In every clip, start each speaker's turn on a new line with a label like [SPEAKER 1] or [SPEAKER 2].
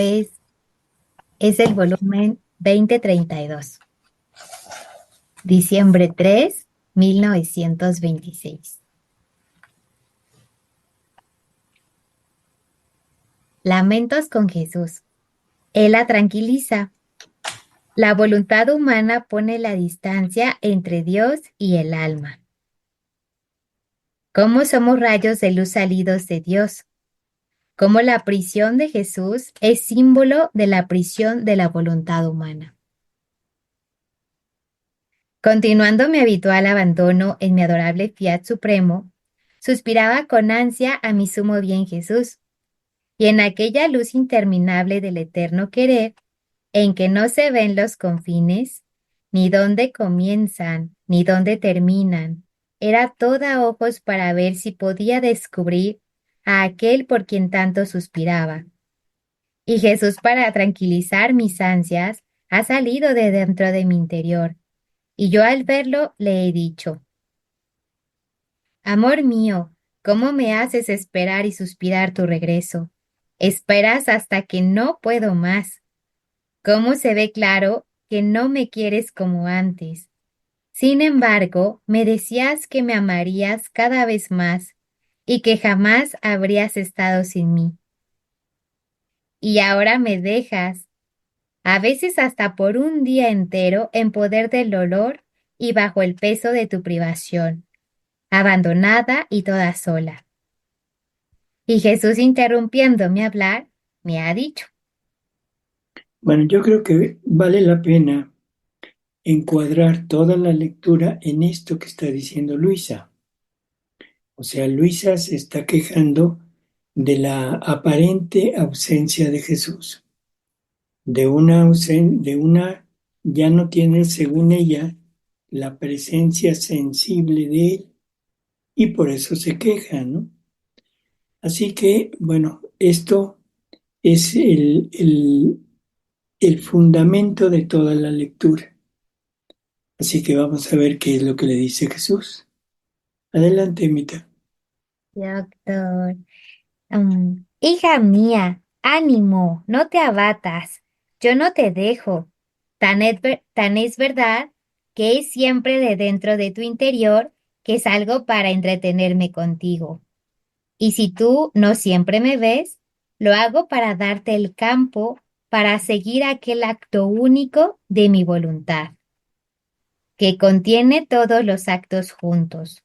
[SPEAKER 1] Es, es el volumen 2032, diciembre 1926. Lamentos con Jesús. Él la tranquiliza. La voluntad humana pone la distancia entre Dios y el alma. ¿Cómo somos rayos de luz salidos de Dios? ¿Cómo la prisión de Jesús es símbolo de la prisión de la voluntad humana? Continuando mi habitual abandono en mi adorable Fiat Supremo, suspiraba con ansia a mi sumo bien Jesús, y en aquella luz interminable del eterno querer, en que no se ven los confines, ni dónde comienzan, ni dónde terminan, era toda ojos para ver si podía descubrir a aquel por quien tanto suspiraba. Y Jesús, para tranquilizar mis ansias, ha salido de dentro de mi interior, y yo al verlo le he dicho: Amor mío, ¿cómo me haces esperar y suspirar tu regreso? Esperas hasta que no puedo más. ¿Cómo se ve claro que no me quieres como antes? Sin embargo, me decías que me amarías cada vez más y que jamás habrías estado sin mí. Y ahora me dejas, a veces hasta por un día entero, en poder del dolor y bajo el peso de tu privación, abandonada y toda sola. Y Jesús, interrumpiéndome hablar, me ha dicho:
[SPEAKER 2] Bueno, yo creo que vale la pena encuadrar toda la lectura en esto que está diciendo Luisa. O sea, Luisa se está quejando de la aparente ausencia de Jesús, ya no tiene, según ella, la presencia sensible de él y por eso se queja, ¿no? Así que, bueno, esto es el fundamento de toda la lectura. Así que vamos a ver qué es lo que le dice Jesús. Adelante, Mita.
[SPEAKER 1] Doctor, hija mía, ánimo, no te abatas, yo no te dejo. Tan es verdad que es siempre de dentro de tu interior que salgo para entretenerme contigo. Y si tú no siempre me ves, lo hago para darte el campo, para seguir aquel acto único de mi voluntad, que contiene todos los actos juntos.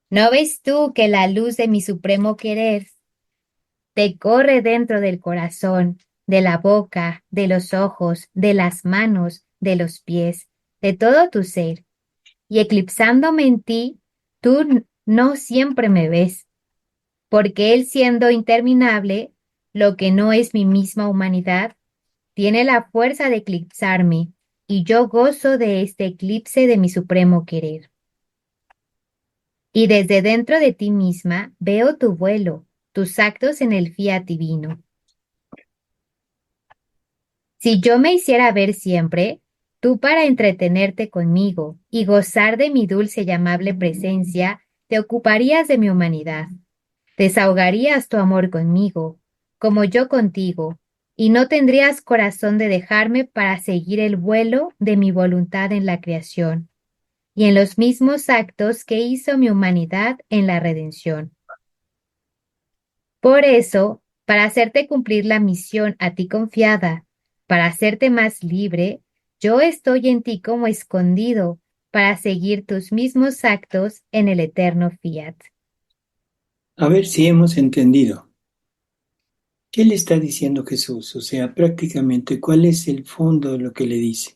[SPEAKER 1] ¿No ves tú que la luz de mi supremo querer te corre dentro del corazón, de la boca, de los ojos, de las manos, de los pies, de todo tu ser? Y eclipsándome en ti, tú no siempre me ves, porque él, siendo interminable, lo que no es mi misma humanidad, tiene la fuerza de eclipsarme, y yo gozo de este eclipse de mi supremo querer. Y desde dentro de ti misma veo tu vuelo, tus actos en el fiat divino. Si yo me hiciera ver siempre, tú, para entretenerte conmigo y gozar de mi dulce y amable presencia, te ocuparías de mi humanidad, desahogarías tu amor conmigo, como yo contigo, y no tendrías corazón de dejarme para seguir el vuelo de mi voluntad en la creación y en los mismos actos que hizo mi humanidad en la redención. Por eso, para hacerte cumplir la misión a ti confiada, para hacerte más libre, yo estoy en ti como escondido para seguir tus mismos actos en el eterno fiat.
[SPEAKER 2] A ver si hemos entendido. ¿Qué le está diciendo Jesús? O sea, prácticamente, ¿cuál es el fondo de lo que le dice?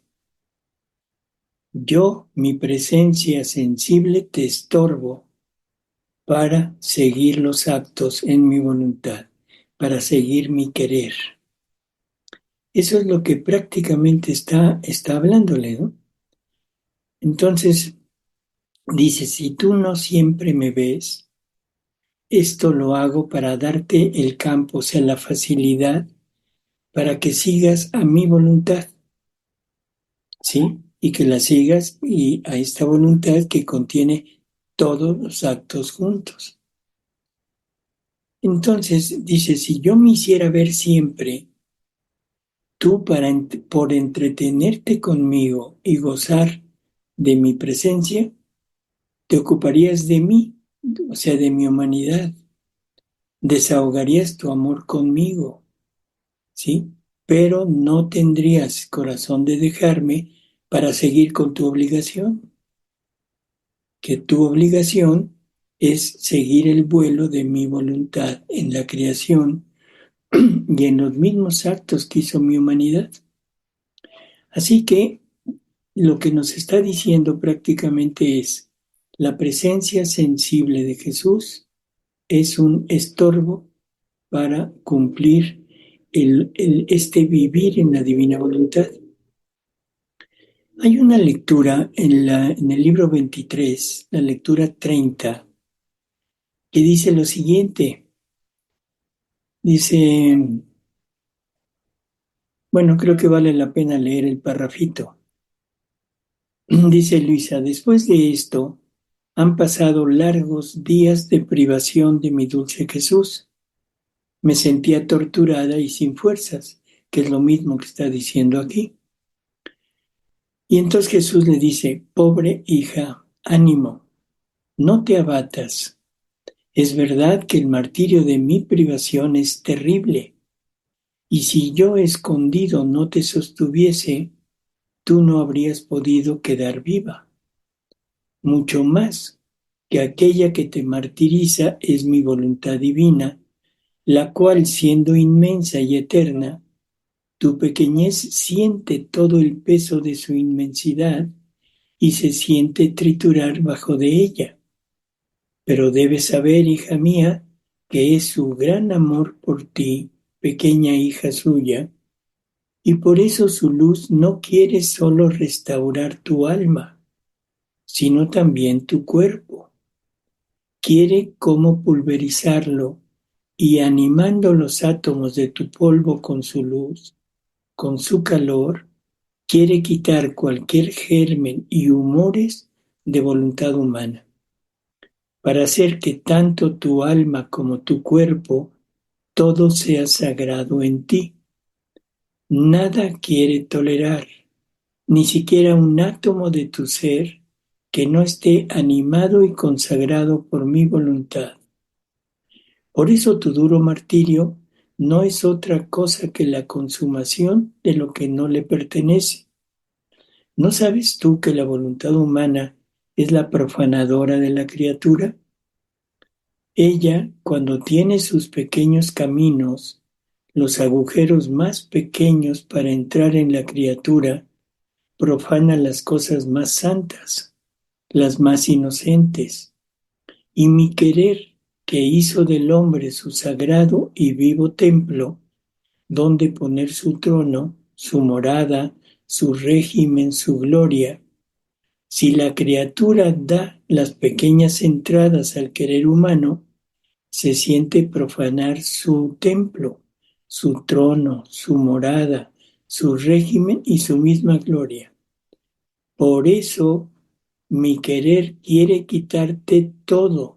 [SPEAKER 2] Yo, mi presencia sensible, te estorbo para seguir los actos en mi voluntad, para seguir mi querer. Eso es lo que prácticamente está hablándole, ¿no? Entonces, dice, si tú no siempre me ves, esto lo hago para darte el campo, o sea, la facilidad para que sigas a mi voluntad, ¿sí? Y que la sigas y a esta voluntad que contiene todos los actos juntos. Entonces dice, si yo me hiciera ver siempre, tú por entretenerte conmigo y gozar de mi presencia, te ocuparías de mí, o sea, de mi humanidad, desahogarías tu amor conmigo, ¿sí? Pero no tendrías corazón de dejarme para seguir con tu obligación, que tu obligación es seguir el vuelo de mi voluntad en la creación y en los mismos actos que hizo mi humanidad. Así que lo que nos está diciendo prácticamente es, la presencia sensible de Jesús es un estorbo para cumplir este vivir en la divina voluntad. Hay una lectura en el libro 23, la lectura 30, que dice lo siguiente. Dice, bueno, creo que vale la pena leer el parrafito. Dice Luisa, después de esto han pasado largos días de privación de mi dulce Jesús. Me sentía torturada y sin fuerzas, que es lo mismo que está diciendo aquí. Y entonces Jesús le dice, pobre hija, ánimo, no te abatas. Es verdad que el martirio de mi privación es terrible, y si yo escondido no te sostuviese, tú no habrías podido quedar viva. Mucho más que aquella que te martiriza es mi voluntad divina, la cual, siendo inmensa y eterna, tu pequeñez siente todo el peso de su inmensidad y se siente triturar bajo de ella. Pero debes saber, hija mía, que es su gran amor por ti, pequeña hija suya, y por eso su luz no quiere solo restaurar tu alma, sino también tu cuerpo. Quiere como pulverizarlo y animando los átomos de tu polvo con su luz, con su calor, quiere quitar cualquier germen y humores de voluntad humana, para hacer que tanto tu alma como tu cuerpo todo sea sagrado en ti. Nada quiere tolerar, ni siquiera un átomo de tu ser que no esté animado y consagrado por mi voluntad. Por eso tu duro martirio no es otra cosa que la consumación de lo que no le pertenece. ¿No sabes tú que la voluntad humana es la profanadora de la criatura? Ella, cuando tiene sus pequeños caminos, los agujeros más pequeños para entrar en la criatura, profana las cosas más santas, las más inocentes. Y mi querer, que hizo del hombre su sagrado y vivo templo, donde poner su trono, su morada, su régimen, su gloria, si la criatura da las pequeñas entradas al querer humano, se siente profanar su templo, su trono, su morada, su régimen y su misma gloria. Por eso mi querer quiere quitarte todo,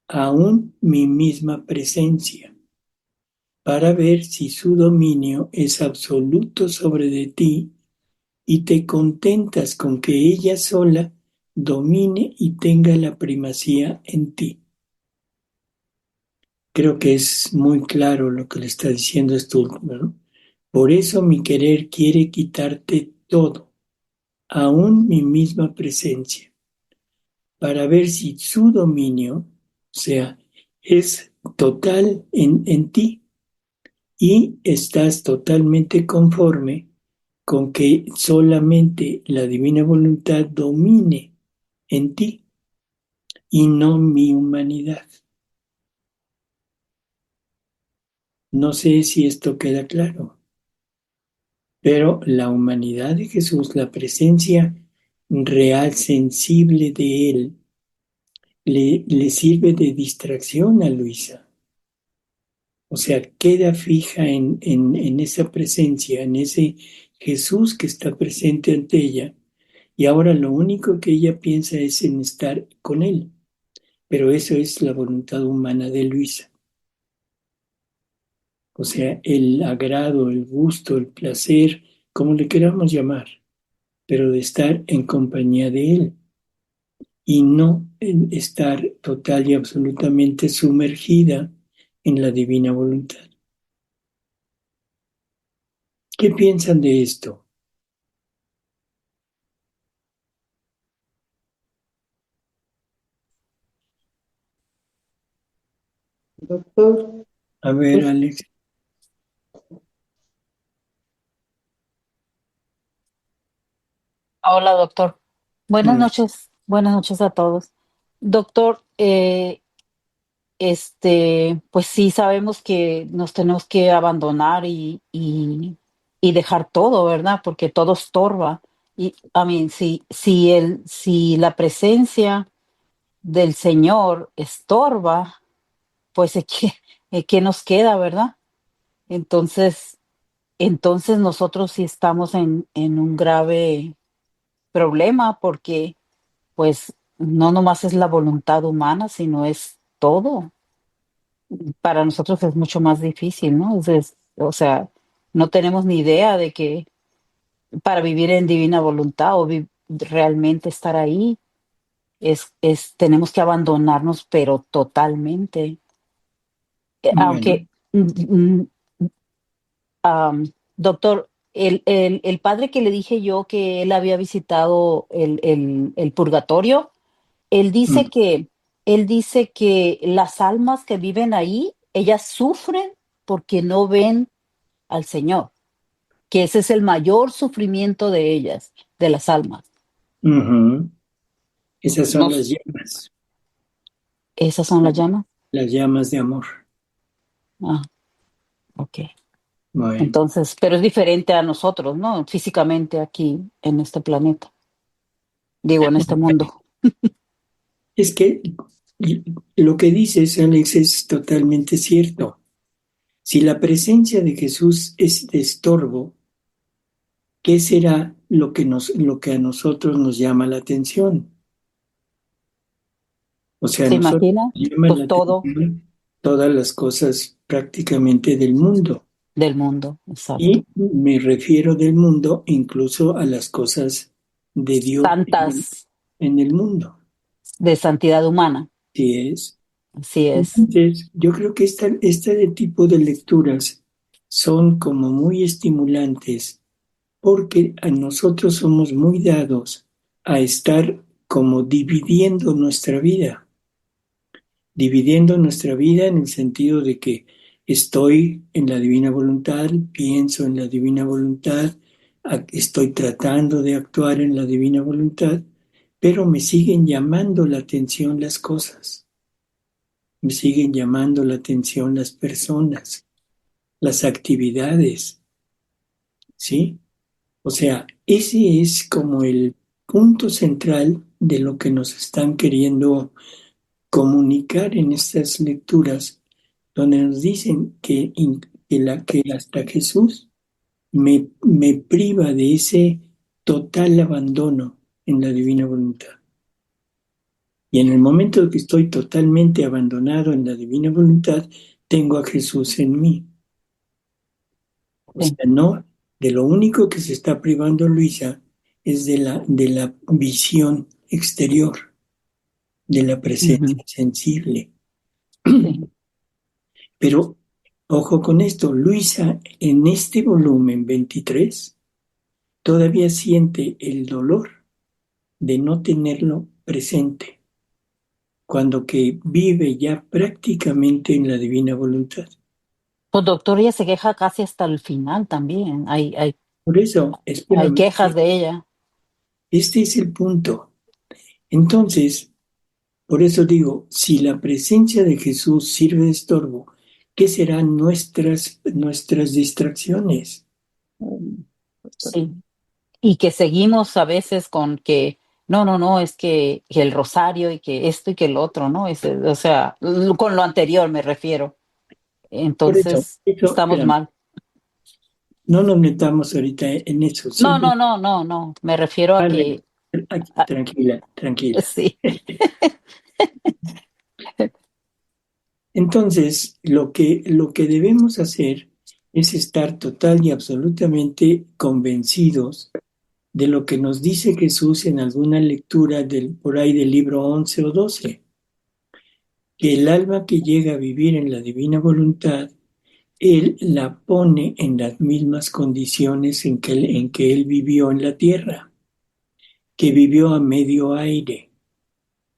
[SPEAKER 2] aún mi misma presencia, para ver si su dominio es absoluto sobre de ti y te contentas con que ella sola domine y tenga la primacía en ti. Creo que es muy claro lo que le está diciendo esto último, ¿no? Por eso mi querer quiere quitarte todo, aún mi misma presencia, para ver si su dominio, o sea, es total en ti y estás totalmente conforme con que solamente la divina voluntad domine en ti y no mi humanidad. No sé si esto queda claro, pero la humanidad de Jesús, la presencia real, sensible de Él, le sirve de distracción a Luisa. O sea, queda fija en esa presencia, en ese Jesús que está presente ante ella, y ahora lo único que ella piensa es en estar con Él. Pero eso es la voluntad humana de Luisa. o sea, el agrado, el gusto, el placer, como le queramos llamar, pero de estar en compañía de Él y no en estar total y absolutamente sumergida en la divina voluntad. ¿Qué piensan de esto?
[SPEAKER 3] Doctor,
[SPEAKER 2] A ver,
[SPEAKER 3] pues,
[SPEAKER 2] Alex.
[SPEAKER 4] Hola, doctor. Buenas noches a todos. Doctor, pues sí sabemos que nos tenemos que abandonar y dejar todo, ¿verdad? Porque todo estorba. Y a mí, si la presencia del Señor estorba, pues ¿qué nos queda, verdad? Entonces, entonces nosotros sí estamos en un grave problema porque pues no nomás es la voluntad humana, sino es todo. Para nosotros es mucho más difícil, ¿no? O sea, no tenemos ni idea de que para vivir en divina voluntad o realmente estar ahí, tenemos que abandonarnos, pero totalmente.
[SPEAKER 2] Bueno,
[SPEAKER 4] Aunque, doctor, el padre que le dije yo que él había visitado el purgatorio, Él dice
[SPEAKER 2] mm,
[SPEAKER 4] que, él dice que las almas que viven ahí, ellas sufren porque no ven al Señor, que ese es el mayor sufrimiento de ellas, de las almas.
[SPEAKER 2] ujú. Esas son las
[SPEAKER 4] Nos,
[SPEAKER 2] llamas,
[SPEAKER 4] esas son las llamas.
[SPEAKER 2] las llamas de amor.
[SPEAKER 4] Ah, ok.
[SPEAKER 2] Bueno,
[SPEAKER 4] Entonces, pero es diferente a nosotros, ¿no? Físicamente aquí en este planeta, digo, en este mundo.
[SPEAKER 2] es que lo que dices, Alex, es totalmente cierto. Si la presencia de Jesús es de estorbo, ¿qué será lo que a nosotros nos llama la atención? O sea, a
[SPEAKER 4] ¿Se
[SPEAKER 2] nosotros
[SPEAKER 4] imagina?
[SPEAKER 2] nos llaman la
[SPEAKER 4] Pues todo
[SPEAKER 2] atención todas las cosas prácticamente del mundo.
[SPEAKER 4] del mundo, exacto.
[SPEAKER 2] Y me refiero del mundo incluso a las cosas de Dios
[SPEAKER 4] Tantas
[SPEAKER 2] en el mundo.
[SPEAKER 4] de santidad humana,
[SPEAKER 2] Sí es.
[SPEAKER 4] así es.
[SPEAKER 2] Entonces, yo creo que este tipo de lecturas son como muy estimulantes porque a nosotros somos muy dados a estar como dividiendo nuestra vida en el sentido de que estoy en la divina voluntad, pienso en la divina voluntad, estoy tratando de actuar en la divina voluntad, pero me siguen llamando la atención las cosas, me siguen llamando la atención las personas, las actividades, ¿sí? O sea, ese es como el punto central de lo que nos están queriendo comunicar en estas lecturas, donde nos dicen que hasta Jesús me priva de ese total abandono en la divina voluntad. Y en el momento que estoy totalmente abandonado en la divina voluntad, tengo a Jesús en mí. O
[SPEAKER 4] Sí.
[SPEAKER 2] sea, no, de lo único que se está privando Luisa es de la visión exterior, de la
[SPEAKER 4] Ujú,
[SPEAKER 2] presencia sensible.
[SPEAKER 4] sí.
[SPEAKER 2] Pero ojo con esto, Luisa en este volumen 23 todavía siente el dolor de no tenerlo presente, cuando que vive ya prácticamente en la divina voluntad.
[SPEAKER 4] Pues doctor, ella se queja casi hasta el final también.
[SPEAKER 2] Por eso,
[SPEAKER 4] Hay
[SPEAKER 2] espérame,
[SPEAKER 4] quejas de ella.
[SPEAKER 2] este es el punto. Entonces, por eso digo, si la presencia de Jesús sirve de estorbo, ¿qué serán nuestras distracciones?
[SPEAKER 4] Sí. Y que seguimos a veces con que, no, no, no, es que el rosario y que esto y que el otro, ¿no? O sea, con lo anterior me refiero.
[SPEAKER 2] Por eso,
[SPEAKER 4] Entonces, estamos
[SPEAKER 2] espérame,
[SPEAKER 4] mal.
[SPEAKER 2] no nos metamos ahorita en eso,
[SPEAKER 4] No, no,
[SPEAKER 2] simplemente
[SPEAKER 4] no, no, no. Me refiero a que, ah,
[SPEAKER 2] tranquila, tranquila.
[SPEAKER 4] sí,
[SPEAKER 2] Entonces, lo que debemos hacer es estar total y absolutamente convencidos de lo que nos dice Jesús en alguna lectura por ahí del libro 11 o 12, que el alma que llega a vivir en la divina voluntad, Él la pone en las mismas condiciones en que Él vivió en la tierra, que vivió a medio aire,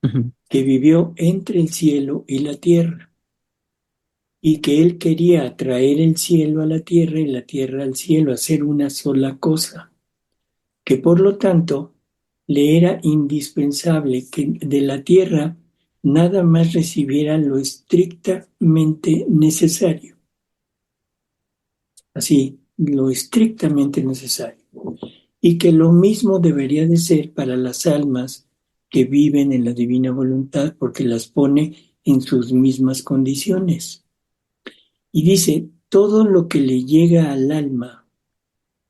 [SPEAKER 4] Ujú.
[SPEAKER 2] que vivió entre el cielo y la tierra, y que Él quería traer el cielo a la tierra y la tierra al cielo, hacer una sola cosa, que por lo tanto le era indispensable que de la tierra nada más recibiera lo estrictamente necesario, así, lo estrictamente necesario, y que lo mismo debería de ser para las almas que viven en la divina voluntad, porque las pone en sus mismas condiciones. Y dice, todo lo que le llega al alma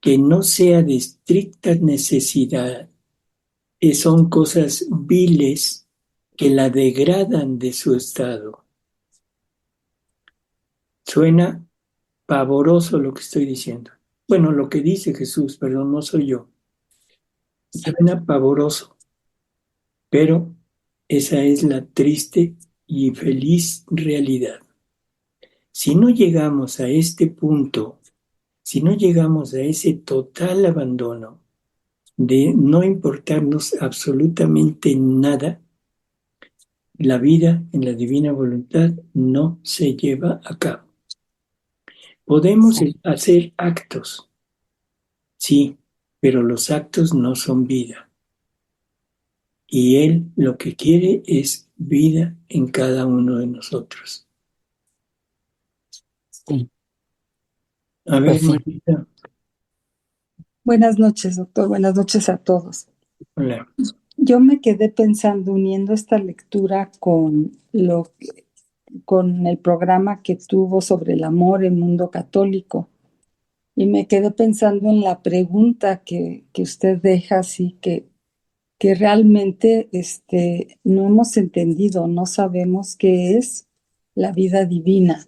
[SPEAKER 2] que no sea de estricta necesidad, son cosas viles que la degradan de su estado. Suena pavoroso lo que estoy diciendo. Bueno, lo que dice Jesús, perdón, no soy yo. Suena pavoroso, pero esa es la triste y feliz realidad. Si no llegamos a este punto, si no llegamos a ese total abandono de no importarnos absolutamente nada, la vida en la divina voluntad no se lleva a cabo. Podemos
[SPEAKER 4] Sí,
[SPEAKER 2] hacer actos, sí, pero los actos no son vida. Y Él lo que quiere es vida en cada uno de nosotros.
[SPEAKER 4] sí,
[SPEAKER 2] A
[SPEAKER 4] pues
[SPEAKER 2] ver,
[SPEAKER 4] sí.
[SPEAKER 2] Marita,
[SPEAKER 3] Buenas noches, doctor. Buenas noches a todos.
[SPEAKER 2] hola.
[SPEAKER 3] Yo me quedé pensando, uniendo esta lectura con el programa que tuvo sobre el amor en mundo católico. Y me quedé pensando en la pregunta que usted deja, así que realmente no hemos entendido, no sabemos qué es la vida divina,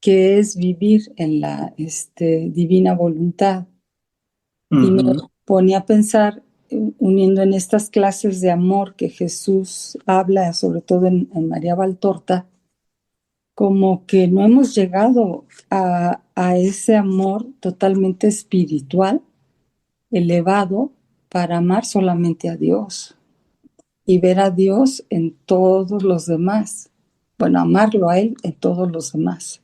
[SPEAKER 3] qué es vivir en la divina voluntad. Y me
[SPEAKER 2] Ujú,
[SPEAKER 3] ponía a pensar, uniendo en estas clases de amor que Jesús habla, sobre todo en María Valtorta, como que no hemos llegado a ese amor totalmente espiritual, elevado, para amar solamente a Dios y ver a Dios en todos los demás. Bueno, amarlo a Él en todos los demás.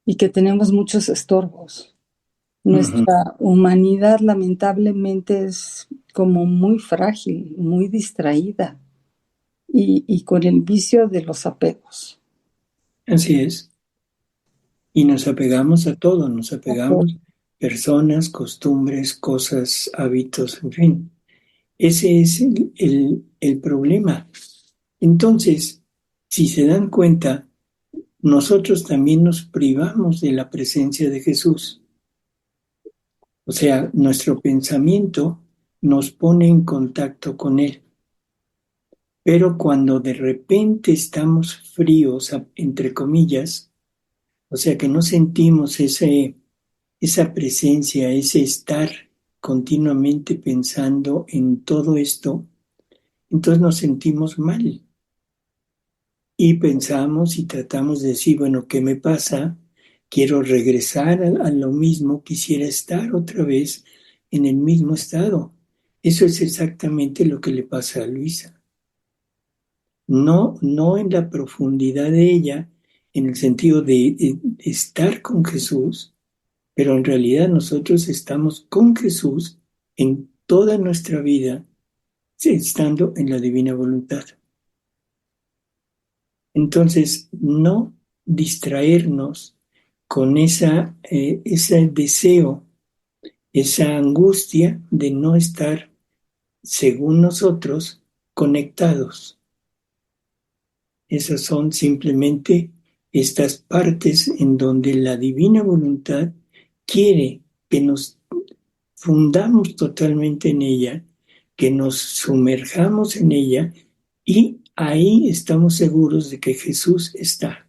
[SPEAKER 3] Y que tenemos muchos estorbos.
[SPEAKER 2] ujú.
[SPEAKER 3] Nuestra humanidad lamentablemente es como muy frágil, muy distraída y con el vicio de los apegos.
[SPEAKER 2] Así es. Y nos apegamos a todo, nos apegamos personas, costumbres, cosas, hábitos, en fin. Ese es el problema. Entonces, si se dan cuenta, nosotros también nos privamos de la presencia de Jesús. O sea, nuestro pensamiento nos pone en contacto con Él. Pero cuando de repente estamos fríos, entre comillas, o sea que no sentimos esa presencia, ese estar continuamente pensando en todo esto, entonces nos sentimos mal. Y pensamos y tratamos de decir, bueno, ¿qué me pasa? Quiero regresar a lo mismo, quisiera estar otra vez en el mismo estado. Eso es exactamente lo que le pasa a Luisa. No, no en la profundidad de ella, en el sentido de estar con Jesús, pero en realidad nosotros estamos con Jesús en toda nuestra vida, sí, estando en la divina voluntad. Entonces, no distraernos con ese deseo, esa angustia de no estar, según nosotros, conectados. Esas son simplemente estas partes en donde la divina voluntad quiere que nos fundamos totalmente en ella, que nos sumerjamos en ella y ahí estamos seguros de que Jesús está.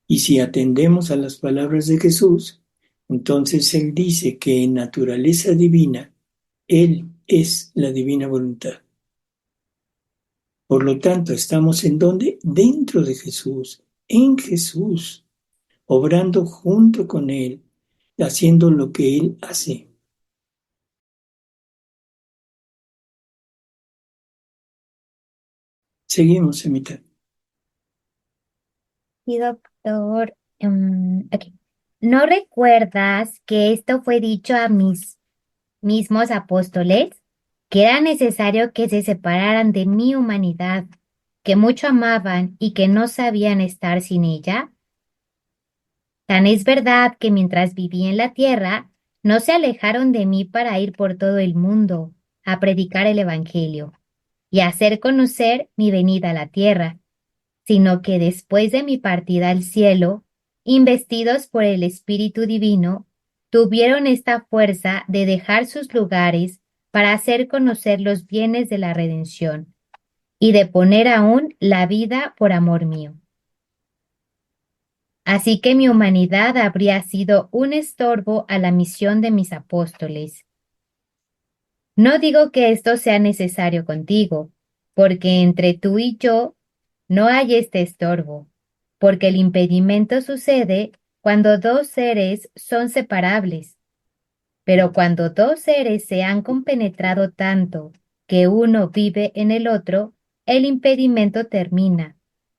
[SPEAKER 2] Y si atendemos a las palabras de Jesús, entonces Él dice que en naturaleza divina, Él es la divina voluntad. Por lo tanto, estamos ¿en dónde? Dentro de Jesús, en Jesús, obrando junto con Él, haciendo lo que Él hace. Seguimos, Emita.
[SPEAKER 1] Y doctor, ok. ¿No recuerdas que esto fue dicho a mis mismos apóstoles? Que era necesario que se separaran de mi humanidad, que mucho amaban y que no sabían estar sin ella. Tan es verdad que mientras viví en la tierra, no se alejaron de mí para ir por todo el mundo a predicar el Evangelio y hacer conocer mi venida a la tierra, sino que después de mi partida al cielo, investidos por el Espíritu Divino, tuvieron esta fuerza de dejar sus lugares para hacer conocer los bienes de la redención y de poner aún la vida por amor mío. Así que mi humanidad habría sido un estorbo a la misión de mis apóstoles. No digo que esto sea necesario contigo, porque entre tú y yo no hay este estorbo, porque el impedimento sucede cuando dos seres son separables, pero cuando dos seres se han compenetrado tanto que uno vive en el otro, el impedimento termina,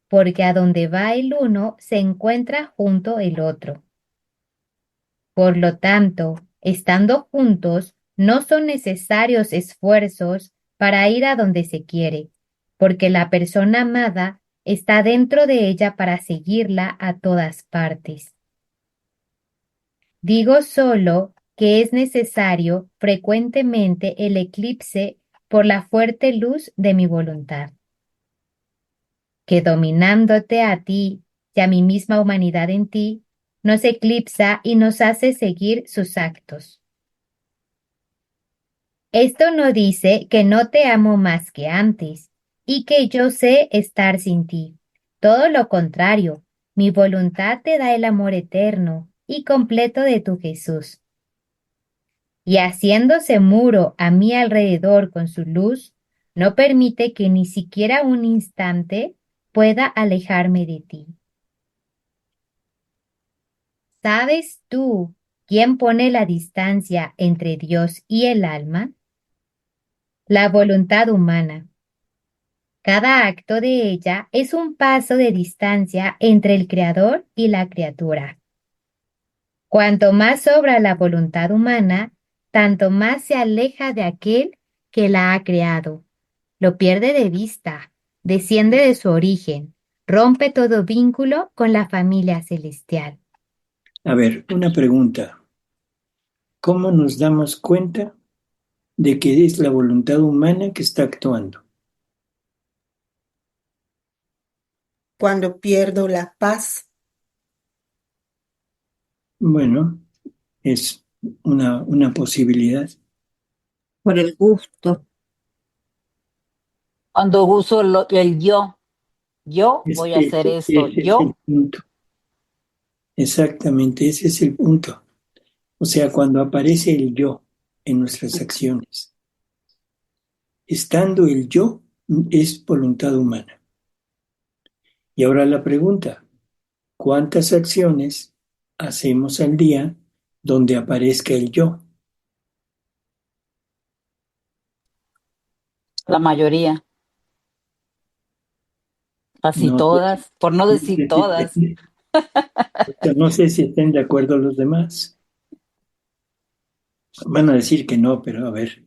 [SPEAKER 1] porque a donde va el uno se encuentra junto el otro. Por lo tanto, estando juntos, no son necesarios esfuerzos para ir a donde se quiere, porque la persona amada está dentro de ella para seguirla a todas partes. Digo solo que es necesario frecuentemente el eclipse por la fuerte luz de mi voluntad, que dominándote a ti y a mi misma humanidad en ti, nos eclipsa y nos hace seguir sus actos. Esto no dice que no te amo más que antes y que yo sé estar sin ti. Todo lo contrario, mi voluntad te da el amor eterno y completo de tu Jesús. Y haciéndose muro a mi alrededor con su luz, no permite que ni siquiera un instante pueda alejarme de ti. ¿Sabes tú quién pone la distancia entre Dios y el alma? La voluntad humana. Cada acto de ella es un paso de distancia entre el Creador y la criatura. Cuanto más sobra la voluntad humana, tanto más se aleja de aquel que la ha creado. Lo pierde de vista, desciende de su origen, rompe todo vínculo con la familia celestial.
[SPEAKER 2] A ver, una pregunta. ¿Cómo nos damos cuenta de que es la voluntad humana que está actuando?
[SPEAKER 5] Cuando pierdo la paz,
[SPEAKER 2] Bueno, es una posibilidad.
[SPEAKER 5] por el gusto.
[SPEAKER 4] Cuando uso el yo voy a hacer esto,
[SPEAKER 2] Ese es el
[SPEAKER 4] yo,
[SPEAKER 2] punto. Exactamente, ese es el punto. O sea, cuando aparece el yo en nuestras acciones, estando el yo es voluntad humana. Y ahora la pregunta, ¿cuántas acciones hacemos al día donde aparezca el yo?
[SPEAKER 4] la mayoría, casi
[SPEAKER 2] No sé,
[SPEAKER 4] todas, por no decir todas.
[SPEAKER 2] no sé si estén de acuerdo los demás. Van a decir que no, pero a ver.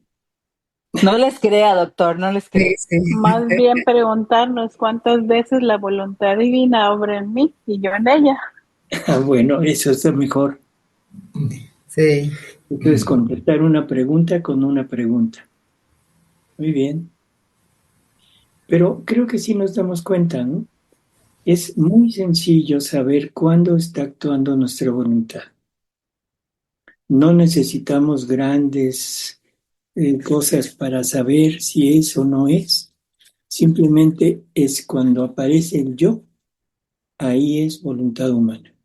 [SPEAKER 4] No les crea, doctor, no les crea.
[SPEAKER 5] Sí, sí.
[SPEAKER 6] Más bien preguntarnos cuántas veces la voluntad divina obra en mí y yo en ella.
[SPEAKER 2] Ah, bueno, eso está mejor.
[SPEAKER 5] Sí.
[SPEAKER 2] Entonces, contestar una pregunta con una pregunta. Muy bien. Pero creo que sí nos damos cuenta, ¿no? Es muy sencillo saber cuándo está actuando nuestra voluntad. No necesitamos grandes cosas para saber si es o no es. Simplemente es cuando aparece el yo, ahí es voluntad humana.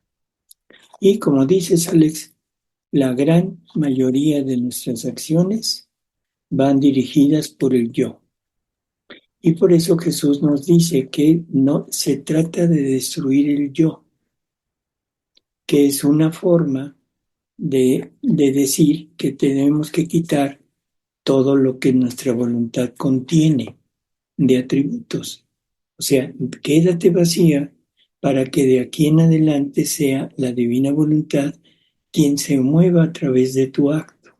[SPEAKER 2] Y como dices, Alex, la gran mayoría de nuestras acciones van dirigidas por el yo. Y por eso Jesús nos dice que no se trata de destruir el yo, que es una forma de decir que tenemos que quitar todo lo que nuestra voluntad contiene de atributos. O sea, quédate vacía para que de aquí en adelante sea la divina voluntad quien se mueva a través de tu acto.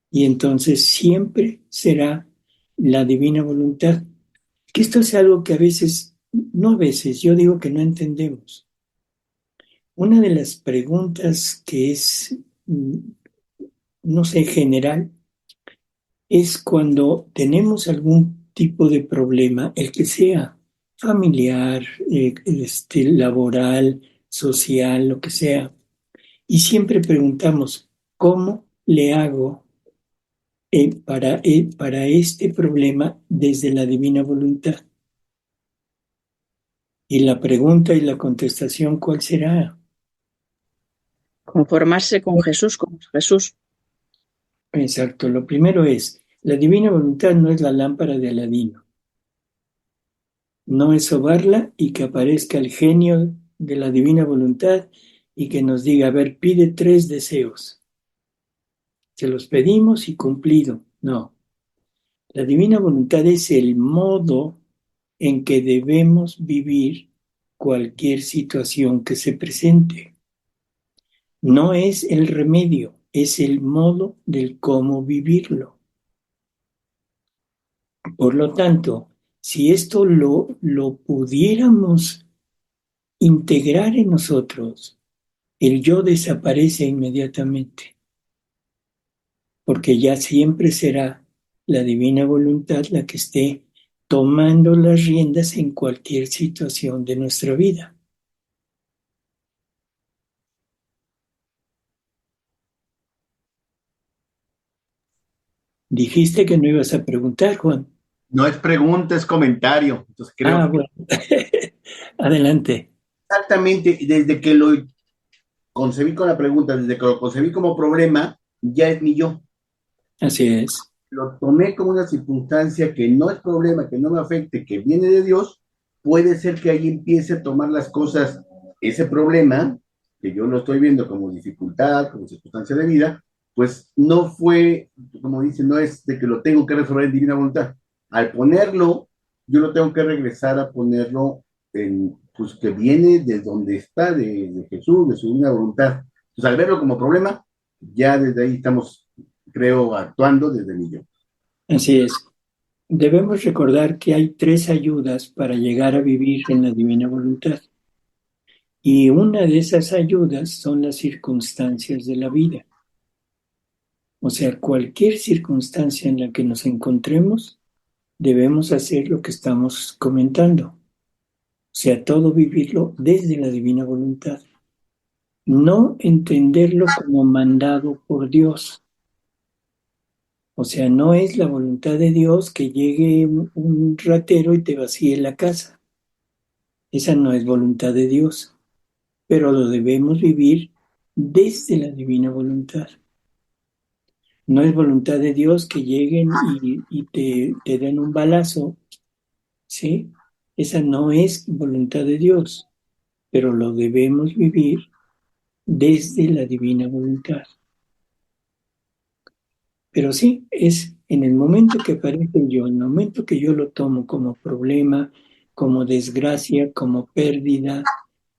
[SPEAKER 2] Y entonces siempre será la divina voluntad. Que esto es algo que a veces, no a veces, yo digo que no entendemos. Una de las preguntas que es, no sé, general, es cuando tenemos algún tipo de problema, el que sea familiar, laboral, social, lo que sea, y siempre preguntamos, ¿cómo le hago para este problema desde la divina voluntad? Y la pregunta y la contestación, ¿cuál será?
[SPEAKER 7] Conformarse con Jesús, como Jesús.
[SPEAKER 2] Exacto, lo primero es, la divina voluntad no es la lámpara de Aladino, no es sobarla y que aparezca el genio de la divina voluntad y que nos diga, a ver, pide 3 deseos. Se los pedimos y cumplido. No, la divina voluntad es el modo en que debemos vivir cualquier situación que se presente. No es el remedio, es el modo del cómo vivirlo. Por lo tanto, si esto lo pudiéramos integrar en nosotros, el yo desaparece inmediatamente, porque ya siempre será la divina voluntad la que esté tomando las riendas en cualquier situación de nuestra vida. Dijiste que no ibas a preguntar, Juan.
[SPEAKER 8] No es pregunta, es comentario. Entonces creo que
[SPEAKER 2] Bueno. Adelante.
[SPEAKER 8] exactamente desde que lo concebí con la pregunta, desde que lo concebí como problema, ya es mi yo.
[SPEAKER 2] Así es.
[SPEAKER 8] Lo tomé como una circunstancia que no es problema, que no me afecte, que viene de Dios, puede ser que ahí empiece a tomar las cosas, ese problema, que yo lo estoy viendo como dificultad, como circunstancia de vida, pues no fue, como dice, no es de que lo tengo que resolver en divina voluntad. Al ponerlo, yo lo tengo que regresar a ponerlo en, pues que viene de donde está, de Jesús, de su divina voluntad. Entonces, al verlo como problema, ya desde ahí estamos, creo, actuando desde mi yo.
[SPEAKER 2] Así es. Debemos recordar que hay 3 ayudas para llegar a vivir en la divina voluntad. Y una de esas ayudas son las circunstancias de la vida. O sea, cualquier circunstancia en la que nos encontremos, debemos hacer lo que estamos comentando. O sea, todo vivirlo desde la divina voluntad. No entenderlo como mandado por Dios. O sea, no es la voluntad de Dios que llegue un ratero y te vacíe la casa. Esa no es voluntad de Dios, pero lo debemos vivir desde la divina voluntad. No es voluntad de Dios que lleguen y te den un balazo, ¿sí? Esa no es voluntad de Dios, pero lo debemos vivir desde la divina voluntad. Pero sí, es en el momento que aparece yo, en el momento que yo lo tomo como problema, como desgracia, como pérdida,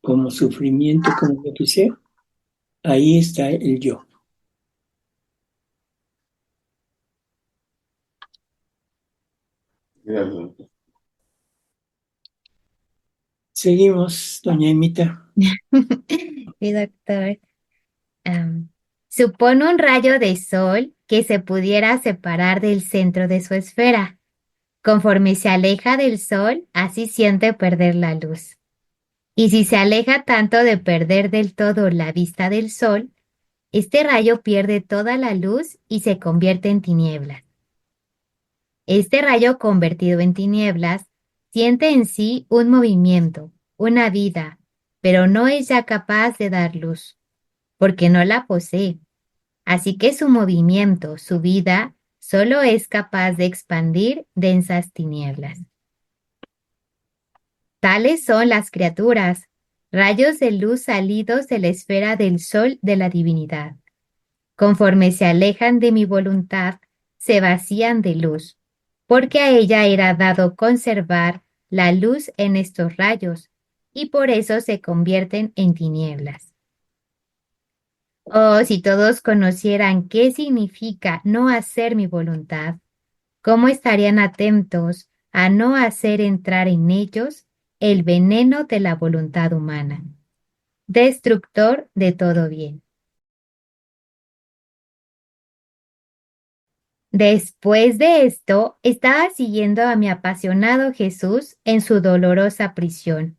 [SPEAKER 2] como sufrimiento, como lo que sea, ahí está el yo. Seguimos, doña Emita.
[SPEAKER 1] Sí, doctor. Supone un rayo de sol que se pudiera separar del centro de su esfera. Conforme se aleja del sol, así siente perder la luz. Y si se aleja tanto de perder del todo la vista del sol, este rayo pierde toda la luz y se convierte en tinieblas. Este rayo convertido en tinieblas siente en sí un movimiento, una vida, pero no es ya capaz de dar luz, porque no la posee. Así que su movimiento, su vida, solo es capaz de expandir densas tinieblas. Tales son las criaturas, rayos de luz salidos de la esfera del sol de la divinidad. Conforme se alejan de mi voluntad, se vacían de luz, porque a ella era dado conservar la luz en estos rayos, y por eso se convierten en tinieblas. Oh, si todos conocieran qué significa no hacer mi voluntad, cómo estarían atentos a no hacer entrar en ellos el veneno de la voluntad humana, destructor de todo bien. Después de esto, estaba siguiendo a mi apasionado Jesús en su dolorosa prisión,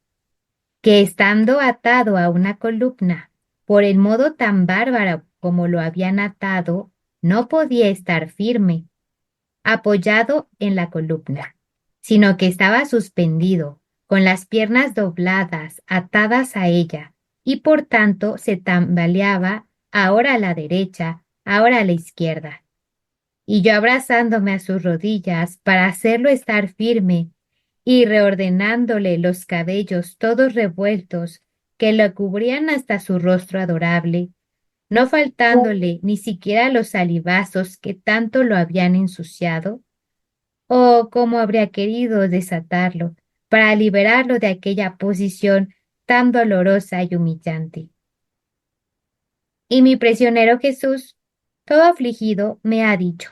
[SPEAKER 1] que estando atado a una columna, por el modo tan bárbaro como lo habían atado, no podía estar firme, apoyado en la columna, sino que estaba suspendido, con las piernas dobladas, atadas a ella, y por tanto se tambaleaba ahora a la derecha, ahora a la izquierda. Y yo abrazándome a sus rodillas para hacerlo estar firme, y reordenándole los cabellos todos revueltos que lo cubrían hasta su rostro adorable, no faltándole ni siquiera los salivazos que tanto lo habían ensuciado. Oh, cómo habría querido desatarlo para liberarlo de aquella posición tan dolorosa y humillante. Y mi prisionero Jesús, todo afligido, me ha dicho: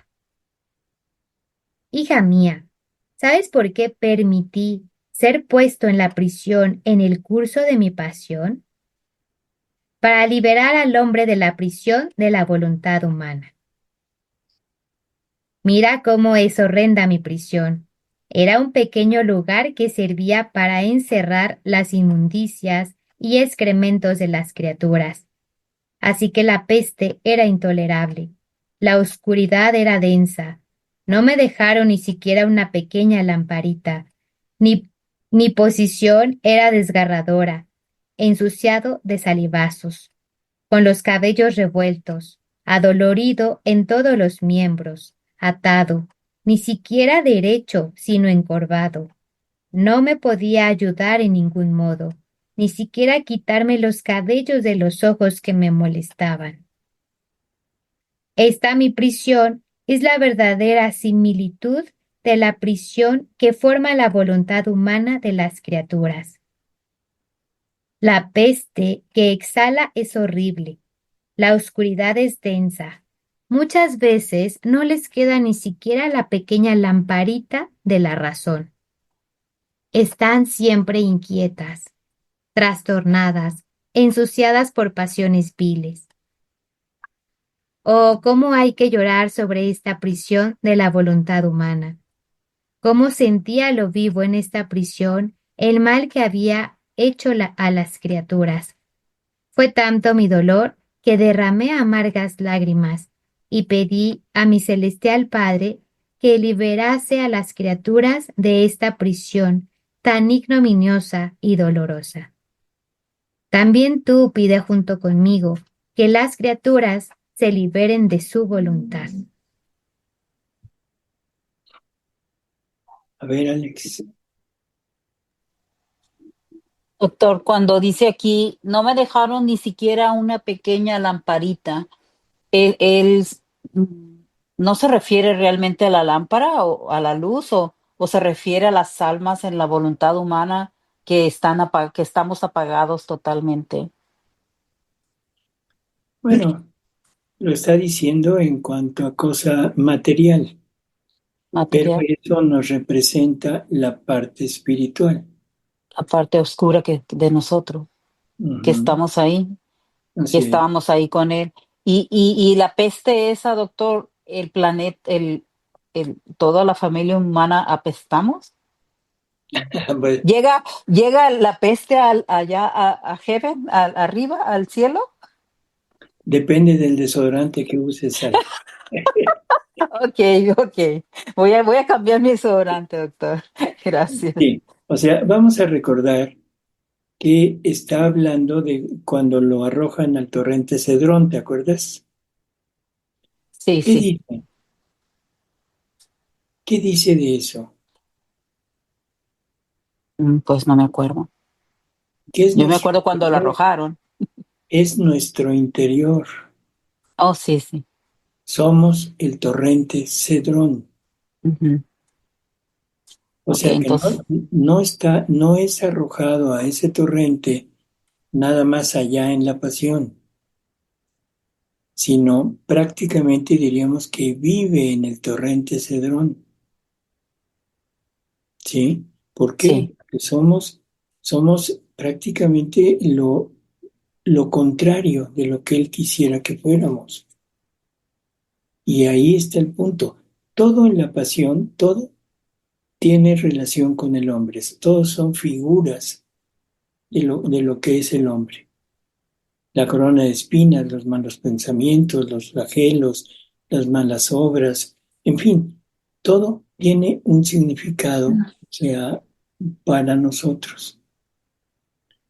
[SPEAKER 1] Hija mía, ¿sabes por qué permití ser puesto en la prisión en el curso de mi pasión? Para liberar al hombre de la prisión de la voluntad humana. Mira cómo es horrenda mi prisión. Era un pequeño lugar que servía para encerrar las inmundicias y excrementos de las criaturas. Así que la peste era intolerable. La oscuridad era densa. No me dejaron ni siquiera una pequeña lamparita. Mi posición era desgarradora, ensuciado de salivazos, con los cabellos revueltos, adolorido en todos los miembros, atado, ni siquiera derecho, sino encorvado. No me podía ayudar en ningún modo, ni siquiera quitarme los cabellos de los ojos que me molestaban. Esta mi prisión es la verdadera similitud de la prisión que forma la voluntad humana de las criaturas. La peste que exhala es horrible. La oscuridad es densa. Muchas veces no les queda ni siquiera la pequeña lamparita de la razón. Están siempre inquietas, trastornadas, ensuciadas por pasiones viles. Oh, cómo hay que llorar sobre esta prisión de la voluntad humana. Cómo sentía lo vivo en esta prisión el mal que había hecho a las criaturas. Fue tanto mi dolor que derramé amargas lágrimas y pedí a mi celestial Padre que liberase a las criaturas de esta prisión tan ignominiosa y dolorosa. También tú pide junto conmigo que las criaturas se liberen de su voluntad.
[SPEAKER 2] A ver, Alex.
[SPEAKER 4] Doctor, cuando dice aquí, no me dejaron ni siquiera una pequeña lamparita, él, no se refiere realmente a la lámpara o a la luz o se refiere a las almas en la voluntad humana que que estamos apagados totalmente.
[SPEAKER 2] Bueno, lo está diciendo en cuanto a cosa material, pero
[SPEAKER 4] Material,
[SPEAKER 2] eso nos representa la parte espiritual.
[SPEAKER 4] la parte oscura de nosotros, que
[SPEAKER 2] Ujú.
[SPEAKER 4] estamos ahí, que
[SPEAKER 2] Así es.
[SPEAKER 4] estábamos ahí con él. Y la peste esa, doctor, el planeta, toda la familia humana apestamos.
[SPEAKER 2] Pues,
[SPEAKER 4] Llega la peste allá a heaven, arriba, al cielo.
[SPEAKER 2] depende del desodorante que uses, Alex.
[SPEAKER 4] Ok, ok. Voy a cambiar mi desodorante, doctor. Gracias.
[SPEAKER 2] Sí, o sea, vamos a recordar que está hablando de cuando lo arrojan al torrente Cedrón, ¿te acuerdas?
[SPEAKER 4] Sí,
[SPEAKER 2] ¿Qué
[SPEAKER 4] sí.
[SPEAKER 2] dice? ¿Qué dice de eso?
[SPEAKER 4] Pues no me acuerdo.
[SPEAKER 2] ¿Qué es
[SPEAKER 4] Yo me
[SPEAKER 2] nuestro
[SPEAKER 4] acuerdo cuando lo
[SPEAKER 2] interior?
[SPEAKER 4] arrojaron.
[SPEAKER 2] Es nuestro interior.
[SPEAKER 4] Oh, sí, sí.
[SPEAKER 2] Somos el torrente Cedrón.
[SPEAKER 4] Ujú.
[SPEAKER 2] O
[SPEAKER 4] Ok,
[SPEAKER 2] sea que
[SPEAKER 4] entonces,
[SPEAKER 2] no es arrojado a ese torrente nada más allá en la pasión, sino prácticamente diríamos que vive en el torrente Cedrón, ¿sí? ¿Por qué?
[SPEAKER 4] sí.
[SPEAKER 2] Porque somos prácticamente lo contrario de lo que él quisiera que fuéramos. Y ahí está el punto. Todo en la pasión, todo tiene relación con el hombre. Todos son figuras de lo que es el hombre. La corona de espinas, los malos pensamientos, los flagelos, las malas obras, en fin, todo tiene un significado, o sea, para nosotros.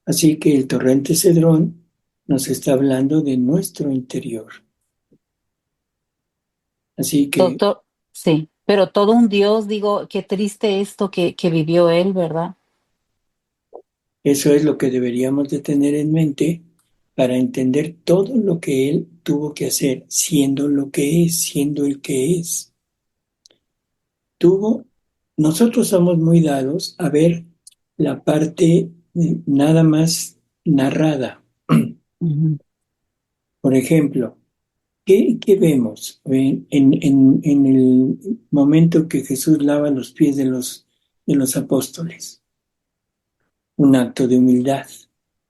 [SPEAKER 2] Así que el torrente Cedrón nos está hablando de nuestro interior. Así que
[SPEAKER 4] Doctor, sí. Pero todo un Dios, digo, qué triste esto que vivió él, ¿verdad?
[SPEAKER 2] eso es lo que deberíamos de tener en mente para entender todo lo que él tuvo que hacer, siendo lo que es, siendo el que es. Tuvo, nosotros somos muy dados a ver la parte nada más narrada.
[SPEAKER 4] Ujú.
[SPEAKER 2] Por ejemplo, ¿qué vemos en el momento que Jesús lava los pies de los apóstoles? Un acto de humildad,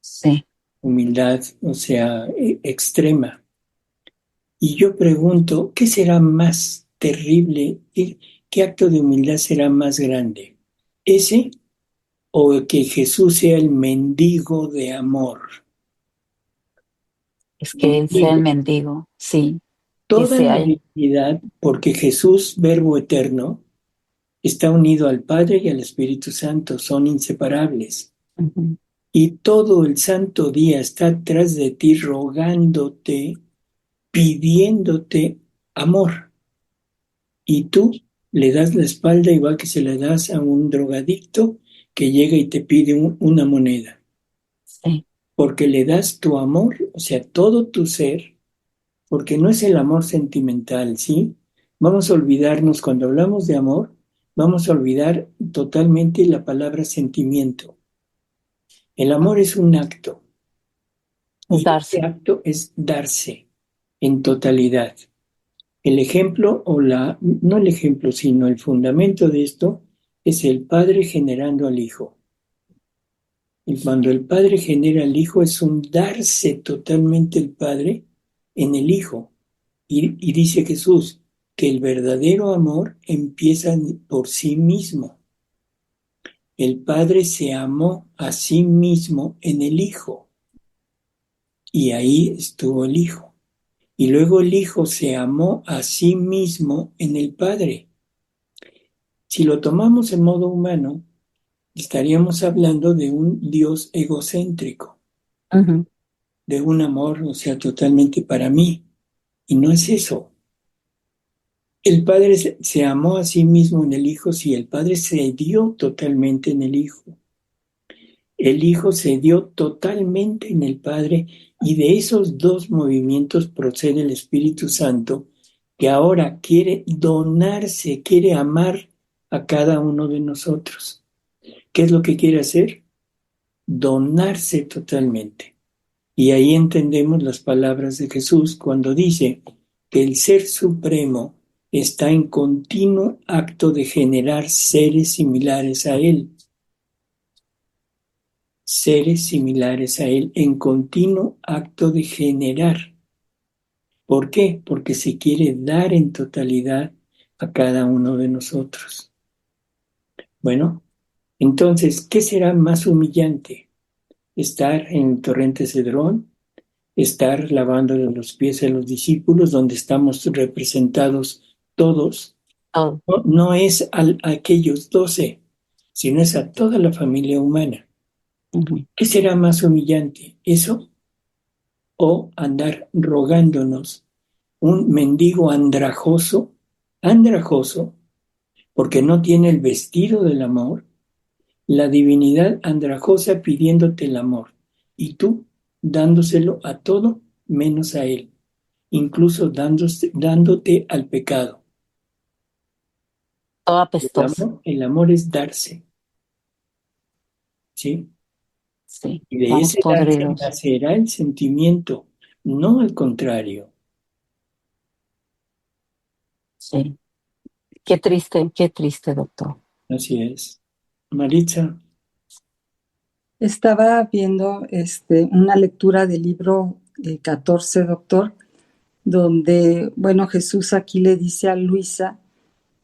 [SPEAKER 4] Sí,
[SPEAKER 2] humildad, o sea, extrema. Y yo pregunto, ¿qué será más terrible? ¿Qué acto de humildad será más grande? ¿Ese o que Jesús sea el mendigo de amor?
[SPEAKER 4] es que él sea el
[SPEAKER 2] Mendigo.
[SPEAKER 4] mendigo, sí, que
[SPEAKER 2] Toda la
[SPEAKER 4] sea él.
[SPEAKER 2] divinidad, porque Jesús, Verbo eterno, está unido al Padre y al Espíritu Santo, son inseparables.
[SPEAKER 4] Ujú.
[SPEAKER 2] Y todo el santo día está tras de ti rogándote, pidiéndote amor. Y tú le das la espalda igual que se le das a un drogadicto que llega y te pide una moneda.
[SPEAKER 4] Sí,
[SPEAKER 2] Porque le das tu amor, o sea, todo tu ser, porque no es el amor sentimental, ¿sí? Vamos a olvidarnos, cuando hablamos de amor, vamos a olvidar totalmente la palabra sentimiento. El amor es un acto
[SPEAKER 4] es
[SPEAKER 2] y ese
[SPEAKER 4] darse.
[SPEAKER 2] acto es darse en totalidad. El ejemplo no el ejemplo, sino el fundamento de esto es el Padre generando al Hijo. Y cuando el Padre genera al Hijo es un darse totalmente el Padre en el Hijo. Y dice Jesús que el verdadero amor empieza por sí mismo. El Padre se amó a sí mismo en el Hijo y ahí estuvo el Hijo. Y luego el Hijo se amó a sí mismo en el Padre. Si lo tomamos en modo humano, estaríamos hablando de un Dios egocéntrico,
[SPEAKER 4] Ujú.
[SPEAKER 2] de un amor, o sea, totalmente para mí. Y no es eso. El Padre se amó a sí mismo en el Hijo, si el Padre se dio totalmente en el Hijo. El Hijo se dio totalmente en el Padre y de esos dos movimientos procede el Espíritu Santo que ahora quiere donarse, quiere amar a cada uno de nosotros. ¿Qué es lo que quiere hacer? Donarse totalmente. Y ahí entendemos las palabras de Jesús cuando dice que el Ser Supremo está en continuo acto de generar seres similares a Él, seres similares a Él, en continuo acto de generar. ¿Por qué? Porque se quiere dar en totalidad a cada uno de nosotros. Bueno, entonces, ¿qué será más humillante? ¿Estar en el torrente Cedrón? ¿Estar lavándole los pies a los discípulos donde estamos representados todos,
[SPEAKER 4] todo.
[SPEAKER 2] no es a aquellos 12, sino es a toda la familia humana.
[SPEAKER 4] Ujú.
[SPEAKER 2] ¿Qué será más humillante? ¿Eso o andar rogándonos un mendigo andrajoso, porque no tiene el vestido del amor, la divinidad andrajosa pidiéndote el amor, y tú dándoselo a todo menos a él, incluso dándote al pecado?
[SPEAKER 4] Todo
[SPEAKER 2] El
[SPEAKER 4] apestoso.
[SPEAKER 2] amor, el amor es darse, ¿sí?
[SPEAKER 4] Sí,
[SPEAKER 2] Y de
[SPEAKER 4] vamos
[SPEAKER 2] ese darse
[SPEAKER 4] podridos.
[SPEAKER 2] nacerá el sentimiento, no al contrario.
[SPEAKER 4] Sí. Qué triste, doctor.
[SPEAKER 2] Así es. Maritza.
[SPEAKER 3] Estaba viendo una lectura del libro 14, doctor, donde, bueno, Jesús aquí le dice a Luisa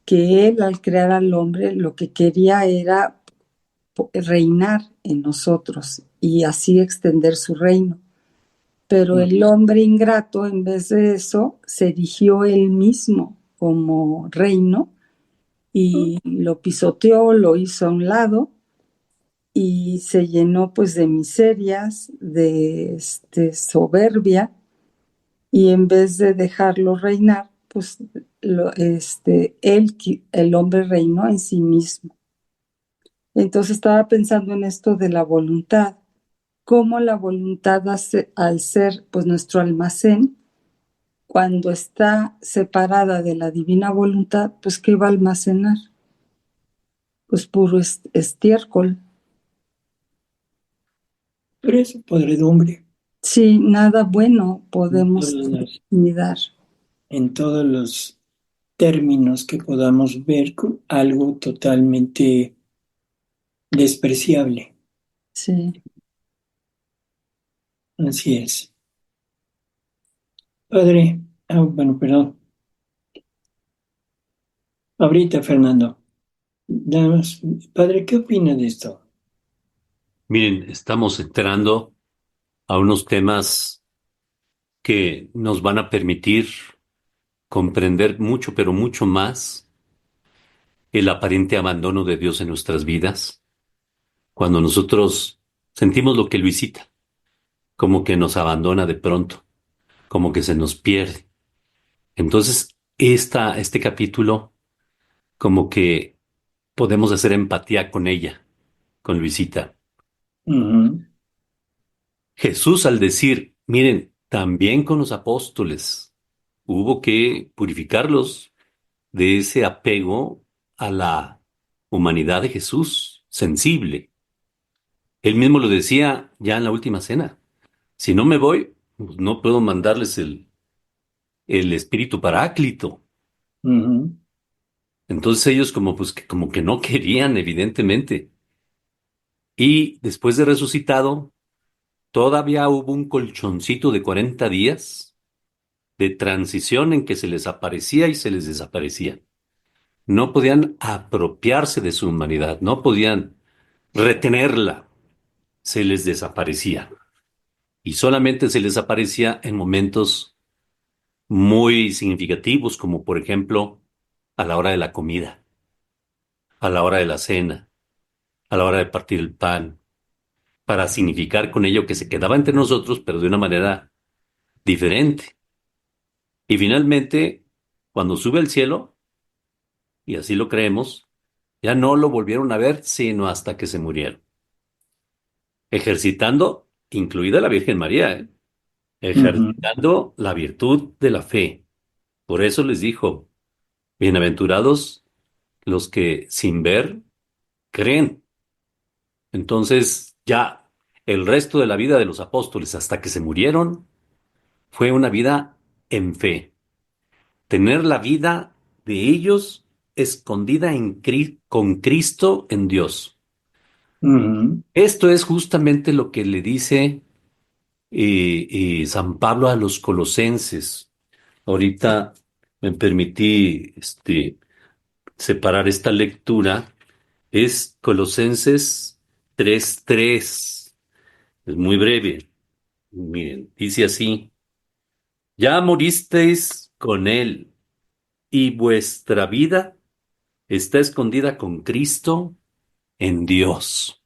[SPEAKER 3] que él al crear al hombre lo que quería era reinar en nosotros y así extender su reino. Pero el hombre ingrato, en vez de eso, se erigió él mismo como reino y lo pisoteó, lo hizo a un lado y se llenó pues de miserias, de soberbia, y en vez de dejarlo reinar, pues el hombre reinó en sí mismo. Entonces estaba pensando en esto de la voluntad, cómo la voluntad al ser pues nuestro almacén, cuando está separada de la divina voluntad, pues ¿qué va a almacenar? Pues puro estiércol.
[SPEAKER 2] Pero es podredumbre
[SPEAKER 3] Sí, nada bueno
[SPEAKER 2] en
[SPEAKER 3] podemos ni dar.
[SPEAKER 2] todos los términos que podamos ver, algo totalmente despreciable.
[SPEAKER 3] Sí.
[SPEAKER 2] Así es. Padre, bueno, perdón. Ahorita, Fernando. Damas, padre, ¿qué opina de esto?
[SPEAKER 9] Miren, estamos entrando a unos temas que nos van a permitir comprender mucho, pero mucho más el aparente abandono de Dios en nuestras vidas, cuando nosotros sentimos lo que Luisita, como que nos abandona de pronto, como que se nos pierde. Entonces, este capítulo, como que podemos hacer empatía con ella, con Luisita.
[SPEAKER 2] Ujú,
[SPEAKER 9] Jesús al decir, miren, también con los apóstoles hubo que purificarlos de ese apego a la humanidad de Jesús, sensible. Él mismo lo decía ya en la última cena. Si no me voy, pues no puedo mandarles el espíritu paráclito.
[SPEAKER 2] ujú,
[SPEAKER 9] Entonces ellos como, pues, como que no querían, evidentemente. Y después de resucitado, todavía hubo un colchoncito de 40 días de transición en que se les aparecía y se les desaparecía. No podían apropiarse de su humanidad, no podían retenerla, se les desaparecía. Y solamente se les aparecía en momentos muy significativos, como por ejemplo a la hora de la comida, a la hora de la cena, a la hora de partir el pan, para significar con ello que se quedaba entre nosotros, pero de una manera diferente. Y finalmente, cuando sube al cielo, y así lo creemos, ya no lo volvieron a ver, sino hasta que se murieron, ejercitando, incluida la Virgen María,
[SPEAKER 2] ujú,
[SPEAKER 9] ejercitando la virtud de la fe. Por eso les dijo, bienaventurados los que sin ver creen. Entonces ya el resto de la vida de los apóstoles hasta que se murieron fue una vida en fe. Tener la vida de ellos escondida con Cristo en Dios.
[SPEAKER 2] ujú.
[SPEAKER 9] Esto es justamente lo que le dice San Pablo a los colosenses. Ahorita me permití separar esta lectura. Es Colosenses 3:3. Es muy breve. Miren, dice así, ya moristeis con él y vuestra vida está escondida con Cristo en Dios.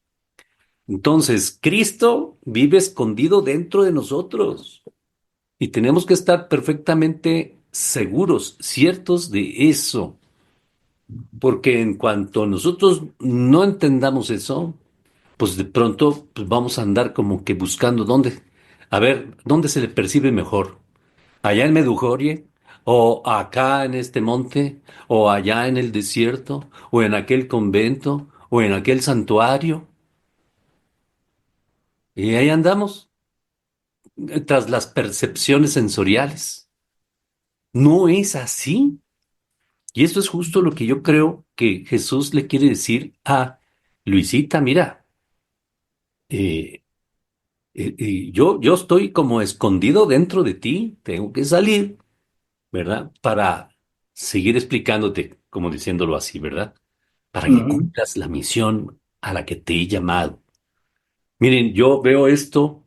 [SPEAKER 9] Entonces, Cristo vive escondido dentro de nosotros y tenemos que estar perfectamente seguros, ciertos de eso, porque en cuanto nosotros no entendamos eso, pues de pronto pues vamos a andar como que buscando dónde, a ver, dónde se le percibe mejor, allá en Medjugorje, o acá en este monte, o allá en el desierto, o en aquel convento, o en aquel santuario, y ahí andamos, tras las percepciones sensoriales. No es así. Y esto es justo lo que yo creo que Jesús le quiere decir a Luisita, mira, eh, yo estoy como escondido dentro de ti, tengo que salir, ¿verdad? Para seguir explicándote, como diciéndolo así, ¿verdad? Para que
[SPEAKER 2] Ujú.
[SPEAKER 9] cumplas la misión a la que te he llamado. Miren, yo veo esto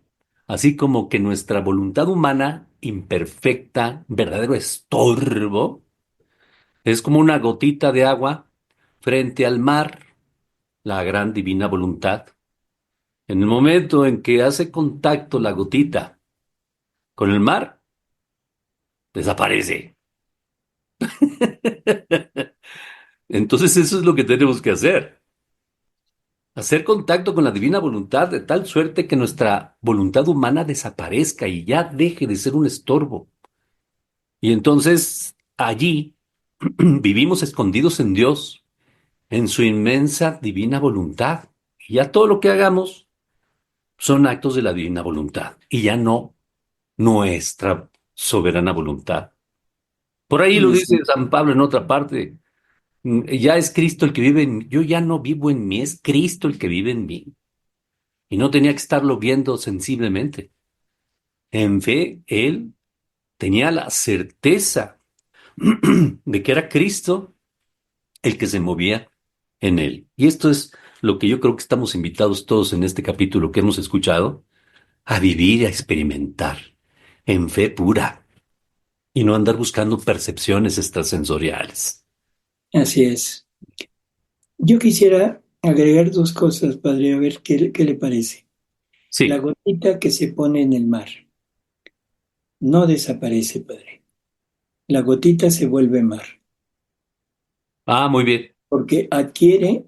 [SPEAKER 9] así como que nuestra voluntad humana, imperfecta, verdadero estorbo, es como una gotita de agua frente al mar, la gran divina voluntad. En el momento en que hace contacto la gotita con el mar, desaparece. Entonces eso es lo que tenemos que hacer. Hacer contacto con la divina voluntad de tal suerte que nuestra voluntad humana desaparezca y ya deje de ser un estorbo. Y entonces allí vivimos escondidos en Dios, en su inmensa divina voluntad. Y ya todo lo que hagamos son actos de la divina voluntad y ya no nuestra soberana voluntad. Por ahí lo dice
[SPEAKER 2] Eso.
[SPEAKER 9] San Pablo en otra parte. Ya es Cristo el que vive en mí. Yo ya no vivo en mí, es Cristo el que vive en mí. Y no tenía que estarlo viendo sensiblemente. En fe, él tenía la certeza de que era Cristo el que se movía en él. Y esto es lo que yo creo que estamos invitados todos en este capítulo que hemos escuchado, a vivir y a experimentar en fe pura y no andar buscando percepciones extrasensoriales.
[SPEAKER 2] Así es. Yo quisiera agregar dos cosas, padre, a ver qué le parece. La
[SPEAKER 9] Sí.
[SPEAKER 2] gotita que se pone en el mar no desaparece, padre. La gotita se vuelve mar,
[SPEAKER 9] Ah, muy bien.
[SPEAKER 2] porque adquiere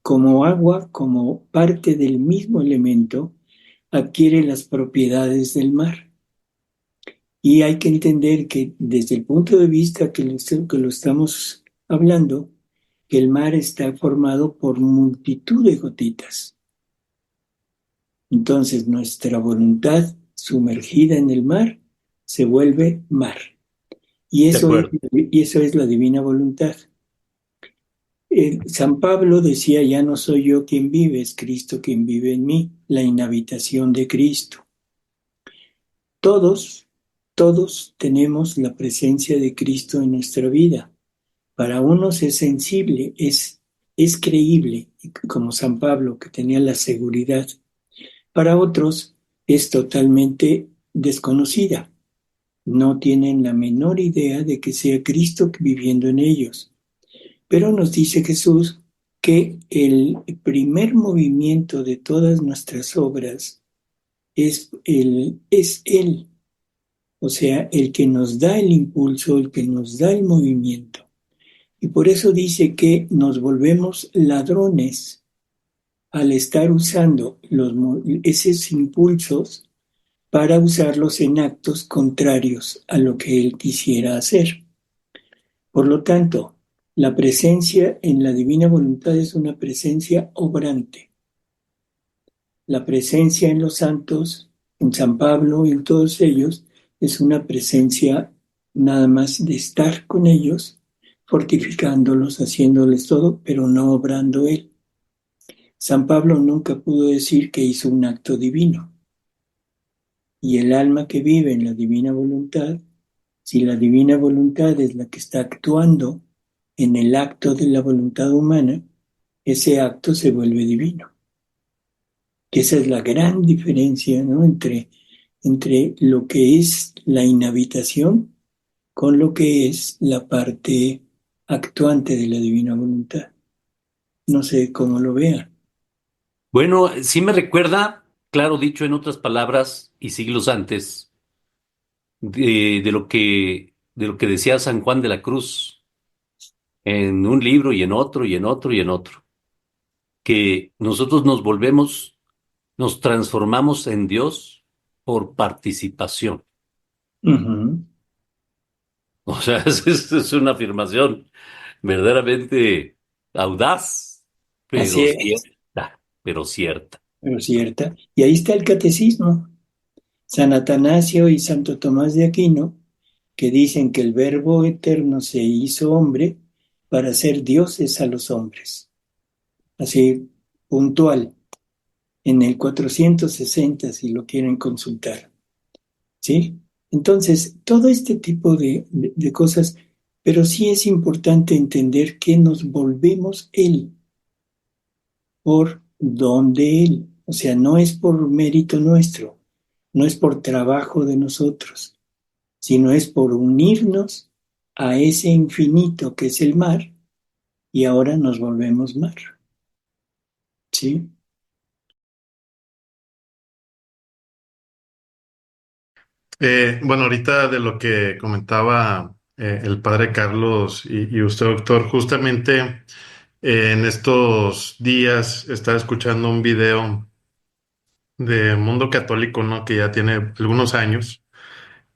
[SPEAKER 2] como agua, como parte del mismo elemento, adquiere las propiedades del mar. Y hay que entender que desde el punto de vista que lo estamos hablando, que el mar está formado por multitud de gotitas. Entonces nuestra voluntad sumergida en el mar se vuelve mar.
[SPEAKER 9] De acuerdo.
[SPEAKER 2] Y eso es la divina voluntad. San Pablo decía, ya no soy yo quien vive, es Cristo quien vive en mí, la inhabitación de Cristo. Todos, todos tenemos la presencia de Cristo en nuestra vida. Para unos es sensible, es creíble, como San Pablo, que tenía la seguridad. Para otros es totalmente desconocida. No tienen la menor idea de que sea Cristo viviendo en ellos. Pero nos dice Jesús que el primer movimiento de todas nuestras obras es Él, o sea, el que nos da el impulso, el que nos da el movimiento. Y por eso dice que nos volvemos ladrones al estar usando esos impulsos para usarlos en actos contrarios a lo que Él quisiera hacer. Por lo tanto, la presencia en la divina voluntad es una presencia obrante. La presencia en los santos, en San Pablo y en todos ellos, es una presencia nada más de estar con ellos, fortificándolos, haciéndoles todo, pero no obrando Él. San Pablo nunca pudo decir que hizo un acto divino. Y el alma que vive en la divina voluntad, si la divina voluntad es la que está actuando en el acto de la voluntad humana, ese acto se vuelve divino. Que esa es la gran diferencia, ¿no? entre lo que es la inhabitación con lo que es la parte actuante de la divina voluntad. No sé cómo lo vea.
[SPEAKER 9] Bueno, sí me recuerda, claro, dicho en otras palabras y siglos antes, de lo que decía San Juan de la Cruz en un libro y en otro y en otro y en otro, que nosotros nos transformamos en Dios por participación.
[SPEAKER 2] Ujú.
[SPEAKER 9] O sea, es una afirmación verdaderamente audaz,
[SPEAKER 2] Así
[SPEAKER 9] pero
[SPEAKER 2] es,
[SPEAKER 9] cierta, pero cierta.
[SPEAKER 2] pero cierta. Y ahí está el catecismo. San Atanasio y Santo Tomás de Aquino, que dicen que el Verbo eterno se hizo hombre para ser dioses a los hombres. Así, puntual, en el 460, si lo quieren consultar. ¿Sí? Entonces, todo este tipo de cosas, pero sí es importante entender que nos volvemos Él por don de Él. O sea, no es por mérito nuestro, no es por trabajo de nosotros, sino es por unirnos a ese infinito que es el mar y ahora nos volvemos mar. ¿Sí?
[SPEAKER 10] Bueno, ahorita de lo que comentaba el padre Carlos y usted, doctor, justamente en estos días estaba escuchando un video de Mundo Católico, ¿no? Que ya tiene algunos años,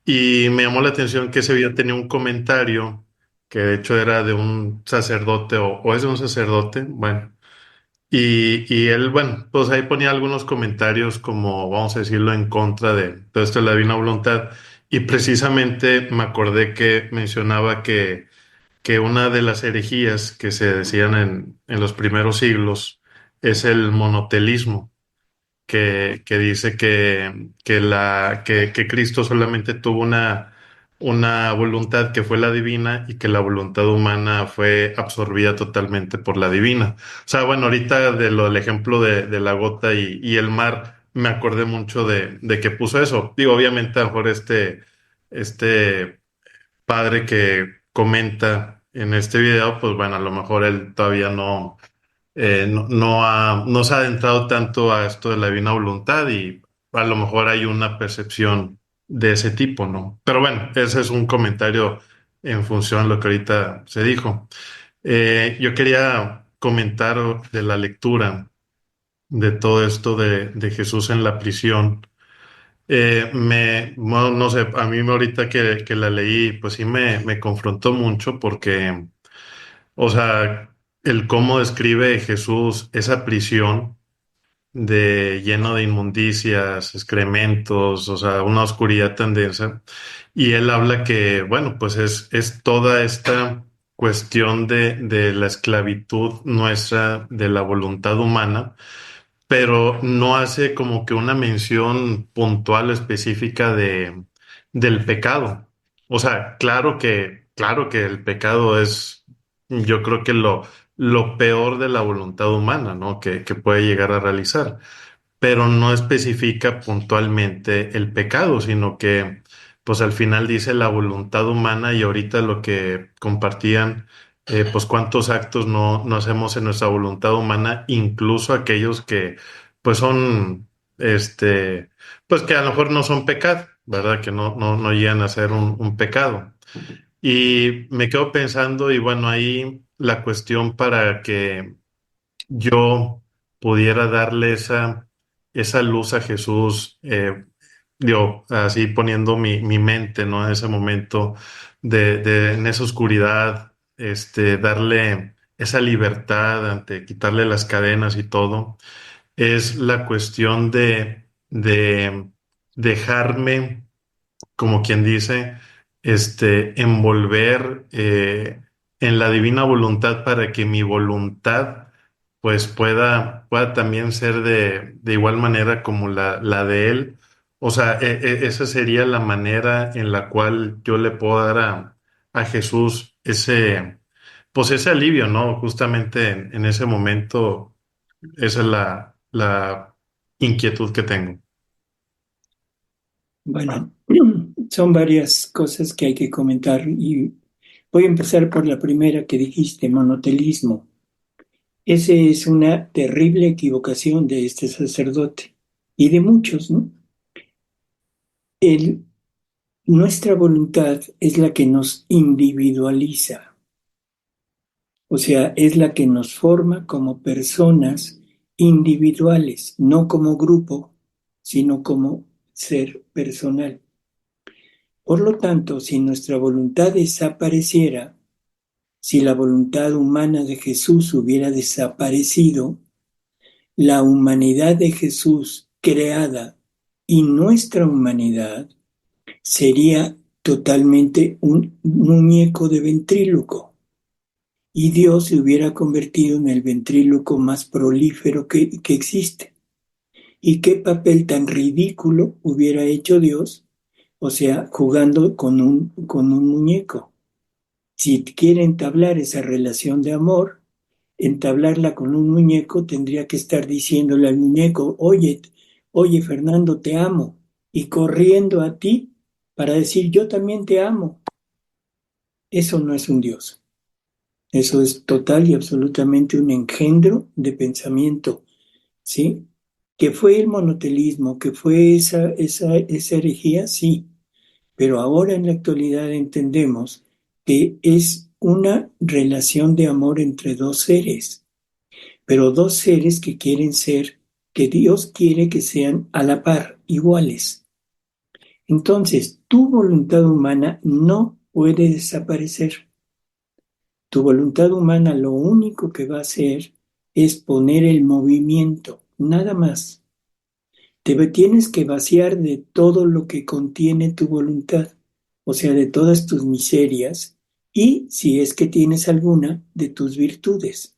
[SPEAKER 10] y me llamó la atención que ese video tenía un comentario que de hecho era de un sacerdote o es de un sacerdote, bueno. Y él, bueno, pues ahí ponía algunos comentarios como, vamos a decirlo, en contra de todo esto de la divina voluntad. Y precisamente me acordé que mencionaba que una de las herejías que se decían en los primeros siglos es el monotelismo, que dice que Cristo solamente tuvo una voluntad que fue la divina y que la voluntad humana fue absorbida totalmente por la divina. O sea, bueno, ahorita del ejemplo de la gota y el mar, me acordé mucho de que puso eso. Digo, obviamente, a lo mejor este padre que comenta en este video, pues bueno, a lo mejor él todavía no se ha adentrado tanto a esto de la divina voluntad y a lo mejor hay una percepción de ese tipo, ¿no? Pero bueno, ese es un comentario en función de lo que ahorita se dijo. Yo quería comentar de la lectura de todo esto de Jesús en la prisión. No sé, a mí ahorita que la leí, pues sí me confrontó mucho porque, o sea, el cómo describe Jesús esa prisión lleno de inmundicias, excrementos, o sea, una oscuridad tan densa. Y él habla que, bueno, pues es toda esta cuestión de la esclavitud nuestra, de la voluntad humana, pero no hace como que una mención puntual específica del pecado. O sea, claro que el pecado es, yo creo que lo peor de la voluntad humana, ¿no? Que puede llegar a realizar, pero no especifica puntualmente el pecado, sino que, pues al final dice la voluntad humana y ahorita lo que compartían, pues cuántos actos no hacemos en nuestra voluntad humana, incluso aquellos que, pues son, pues que a lo mejor no son pecado, ¿verdad? Que no llegan a ser un pecado. Y me quedo pensando, y bueno, ahí la cuestión para que yo pudiera darle esa luz a Jesús, digo, así poniendo mi mente, ¿no? En ese momento en esa oscuridad, darle esa libertad ante quitarle las cadenas y todo, es la cuestión de dejarme como quien dice, envolver en la divina voluntad para que mi voluntad pues pueda también ser de igual manera como la de él. O sea, esa sería la manera en la cual yo le puedo dar a Jesús pues ese alivio, ¿no? Justamente en ese momento, esa es la inquietud que tengo.
[SPEAKER 2] Bueno, son varias cosas que hay que comentar y voy a empezar por la primera que dijiste, monotelismo. Esa es una terrible equivocación de este sacerdote y de muchos, ¿no? Nuestra voluntad es la que nos individualiza, o sea, es la que nos forma como personas individuales, no como grupo, sino como ser personal. Por lo tanto, si nuestra voluntad desapareciera, si la voluntad humana de Jesús hubiera desaparecido, la humanidad de Jesús creada y nuestra humanidad sería totalmente un muñeco de ventríloco y Dios se hubiera convertido en el ventríloco más prolífero que existe. ¿Y qué papel tan ridículo hubiera hecho Dios? O sea, jugando con un muñeco. Si quiere entablar esa relación de amor, entablarla con un muñeco, tendría que estar diciéndole al muñeco, oye Fernando, te amo, y corriendo a ti para decir, yo también te amo. Eso no es un Dios. Eso es total y absolutamente un engendro de pensamiento, ¿sí? Que fue el monotelismo, que fue esa herejía, sí. Pero ahora en la actualidad entendemos que es una relación de amor entre dos seres, pero dos seres que quieren ser, que Dios quiere que sean a la par, iguales. Entonces, tu voluntad humana no puede desaparecer. Tu voluntad humana lo único que va a hacer es poner el movimiento, nada más. Te tienes que vaciar de todo lo que contiene tu voluntad, o sea, de todas tus miserias y, si es que tienes alguna, de tus virtudes,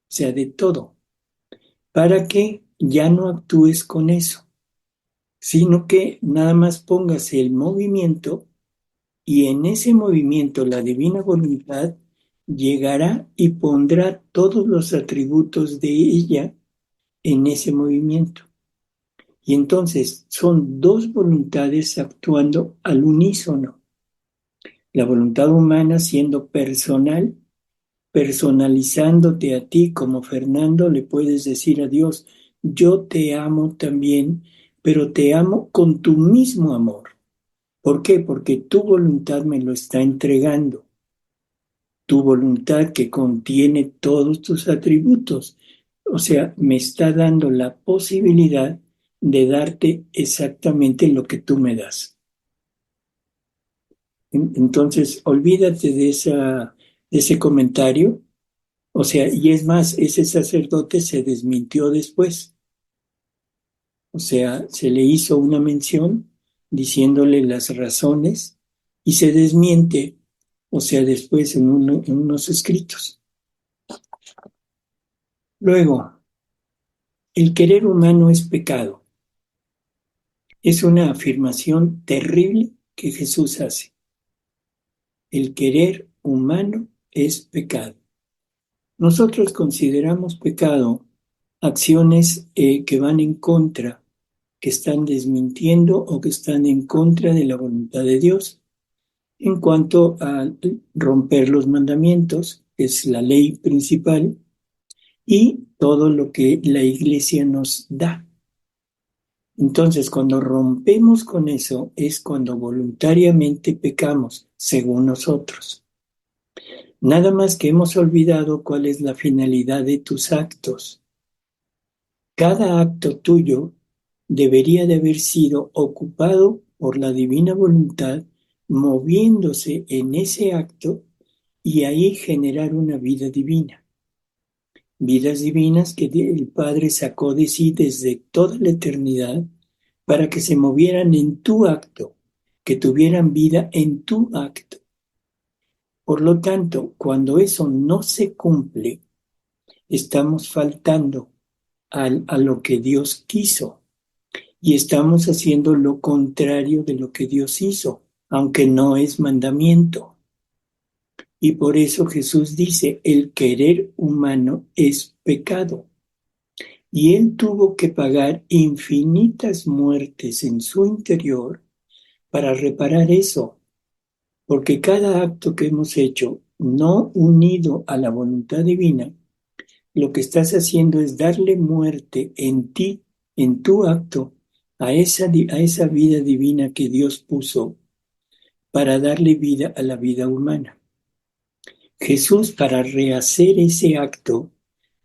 [SPEAKER 2] o sea, de todo, para que ya no actúes con eso, sino que nada más pongas el movimiento y en ese movimiento la divina voluntad llegará y pondrá todos los atributos de ella en ese movimiento. Y entonces son dos voluntades actuando al unísono. La voluntad humana siendo personal, personalizándote a ti como Fernando, le puedes decir a Dios, yo te amo también, pero te amo con tu mismo amor. ¿Por qué? Porque tu voluntad me lo está entregando. Tu voluntad que contiene todos tus atributos. O sea, me está dando la posibilidad de darte exactamente lo que tú me das. Entonces, olvídate de ese comentario. O sea, y es más, ese sacerdote se desmintió después. O sea, se le hizo una mención diciéndole las razones y se desmiente, o sea, después en unos escritos. Luego, el querer humano es pecado. Es una afirmación terrible que Jesús hace. El querer humano es pecado. Nosotros consideramos pecado acciones que van en contra, que están desmintiendo o que están en contra de la voluntad de Dios. En cuanto a romper los mandamientos, que es la ley principal, y todo lo que la Iglesia nos da. Entonces, cuando rompemos con eso, es cuando voluntariamente pecamos, según nosotros. Nada más que hemos olvidado cuál es la finalidad de tus actos. Cada acto tuyo debería de haber sido ocupado por la divina voluntad, moviéndose en ese acto y ahí generar una vida divina. Vidas divinas que el Padre sacó de sí desde toda la eternidad para que se movieran en tu acto, que tuvieran vida en tu acto. Por lo tanto, cuando eso no se cumple, estamos faltando a lo que Dios quiso y estamos haciendo lo contrario de lo que Dios hizo, aunque no es mandamiento. Y por eso Jesús dice, el querer humano es pecado. Y Él tuvo que pagar infinitas muertes en su interior para reparar eso, porque cada acto que hemos hecho no unido a la voluntad divina, lo que estás haciendo es darle muerte en ti, en tu acto, a esa vida divina que Dios puso para darle vida a la vida humana. Jesús, para rehacer ese acto,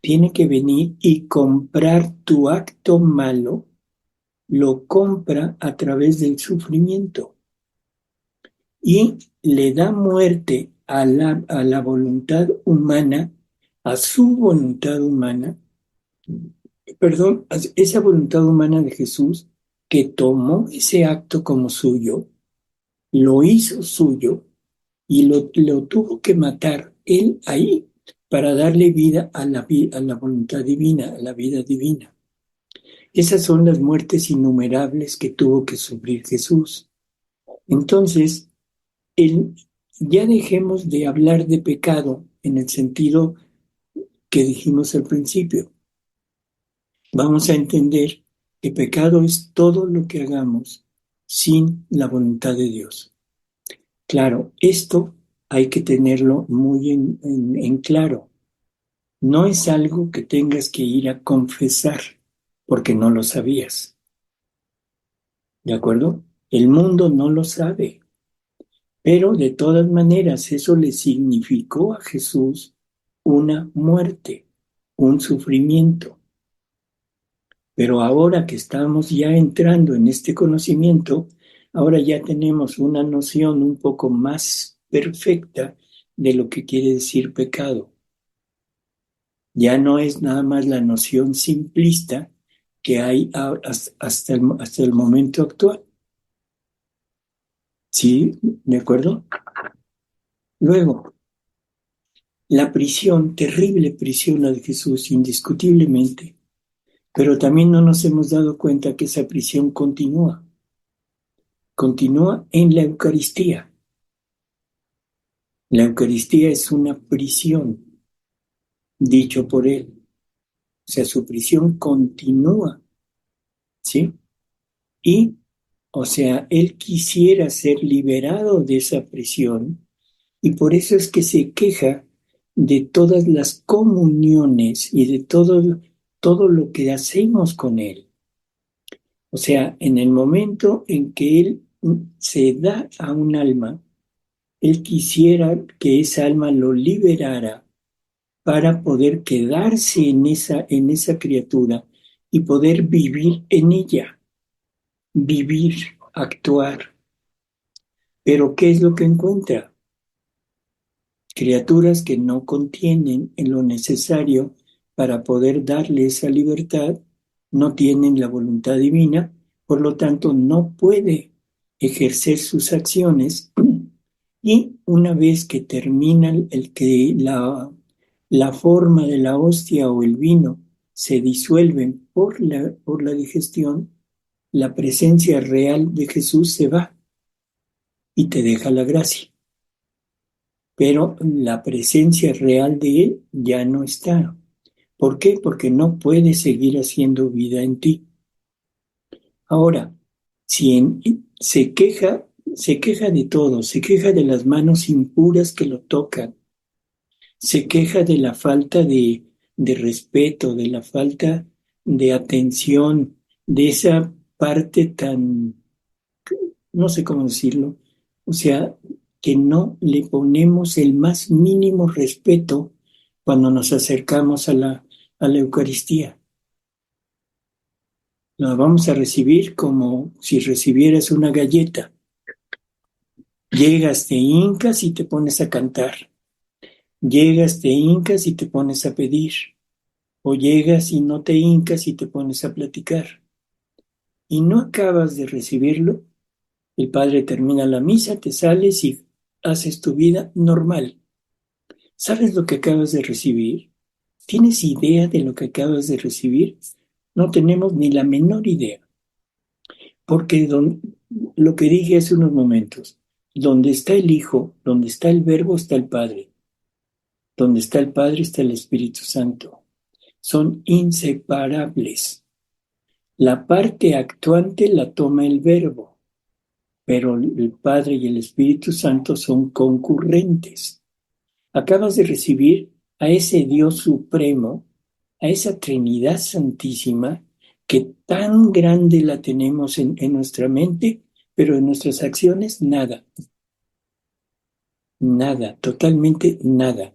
[SPEAKER 2] tiene que venir y comprar tu acto malo, lo compra a través del sufrimiento y le da muerte a la voluntad humana, a su voluntad humana, perdón, a esa voluntad humana de Jesús que tomó ese acto como suyo, lo hizo suyo y lo tuvo que matar él ahí para darle vida a la voluntad divina, a la vida divina. Esas son las muertes innumerables que tuvo que sufrir Jesús. Entonces, ya dejemos de hablar de pecado en el sentido que dijimos al principio. Vamos a entender que pecado es todo lo que hagamos sin la voluntad de Dios. Claro, esto hay que tenerlo muy en claro. No es algo que tengas que ir a confesar porque no lo sabías. ¿De acuerdo? El mundo no lo sabe. Pero de todas maneras, eso le significó a Jesús una muerte, un sufrimiento. Pero ahora que estamos ya entrando en este conocimiento, ahora ya tenemos una noción un poco más perfecta de lo que quiere decir pecado. Ya no es nada más la noción simplista que hay hasta el momento actual. ¿Sí? ¿De acuerdo? Luego, la prisión, terrible prisión la de Jesús, indiscutiblemente, pero también no nos hemos dado cuenta que esa prisión continúa en la Eucaristía. La Eucaristía es una prisión, dicho por él. O sea, su prisión continúa, ¿sí? Y, o sea, él quisiera ser liberado de esa prisión y por eso es que se queja de todas las comuniones y de todo lo que hacemos con él. O sea, en el momento en que él se da a un alma, él quisiera que esa alma lo liberara para poder quedarse en esa criatura y poder vivir en ella, vivir, actuar. Pero ¿qué es lo que encuentra? Criaturas que no contienen en lo necesario para poder darle esa libertad, no tienen la voluntad divina, por lo tanto no puede ejercer sus acciones y una vez que termina la forma de la hostia o el vino se disuelven por la digestión, la presencia real de Jesús se va y te deja la gracia. Pero la presencia real de Él ya no está. ¿Por qué? Porque no puede seguir haciendo vida en ti. Ahora, si se queja de todo, se queja de las manos impuras que lo tocan, se queja de la falta de respeto, de la falta de atención, de esa parte tan, no sé cómo decirlo, o sea, que no le ponemos el más mínimo respeto cuando nos acercamos a la Eucaristía. La vamos a recibir como si recibieras una galleta. Llegas, te hincas y te pones a cantar. Llegas, te hincas y te pones a pedir. O llegas y no te hincas y te pones a platicar. Y no acabas de recibirlo. El padre termina la misa, te sales y haces tu vida normal. ¿Sabes lo que acabas de recibir? ¿Tienes idea de lo que acabas de recibir? No tenemos ni la menor idea. Porque lo que dije hace unos momentos, donde está el Hijo, donde está el Verbo, está el Padre. Donde está el Padre, está el Espíritu Santo. Son inseparables. La parte actuante la toma el Verbo. pero el Padre y el Espíritu Santo son concurrentes. Acabas de recibir a ese Dios supremo, a esa Trinidad Santísima, que tan grande la tenemos en nuestra mente, pero en nuestras acciones nada. Nada, totalmente nada.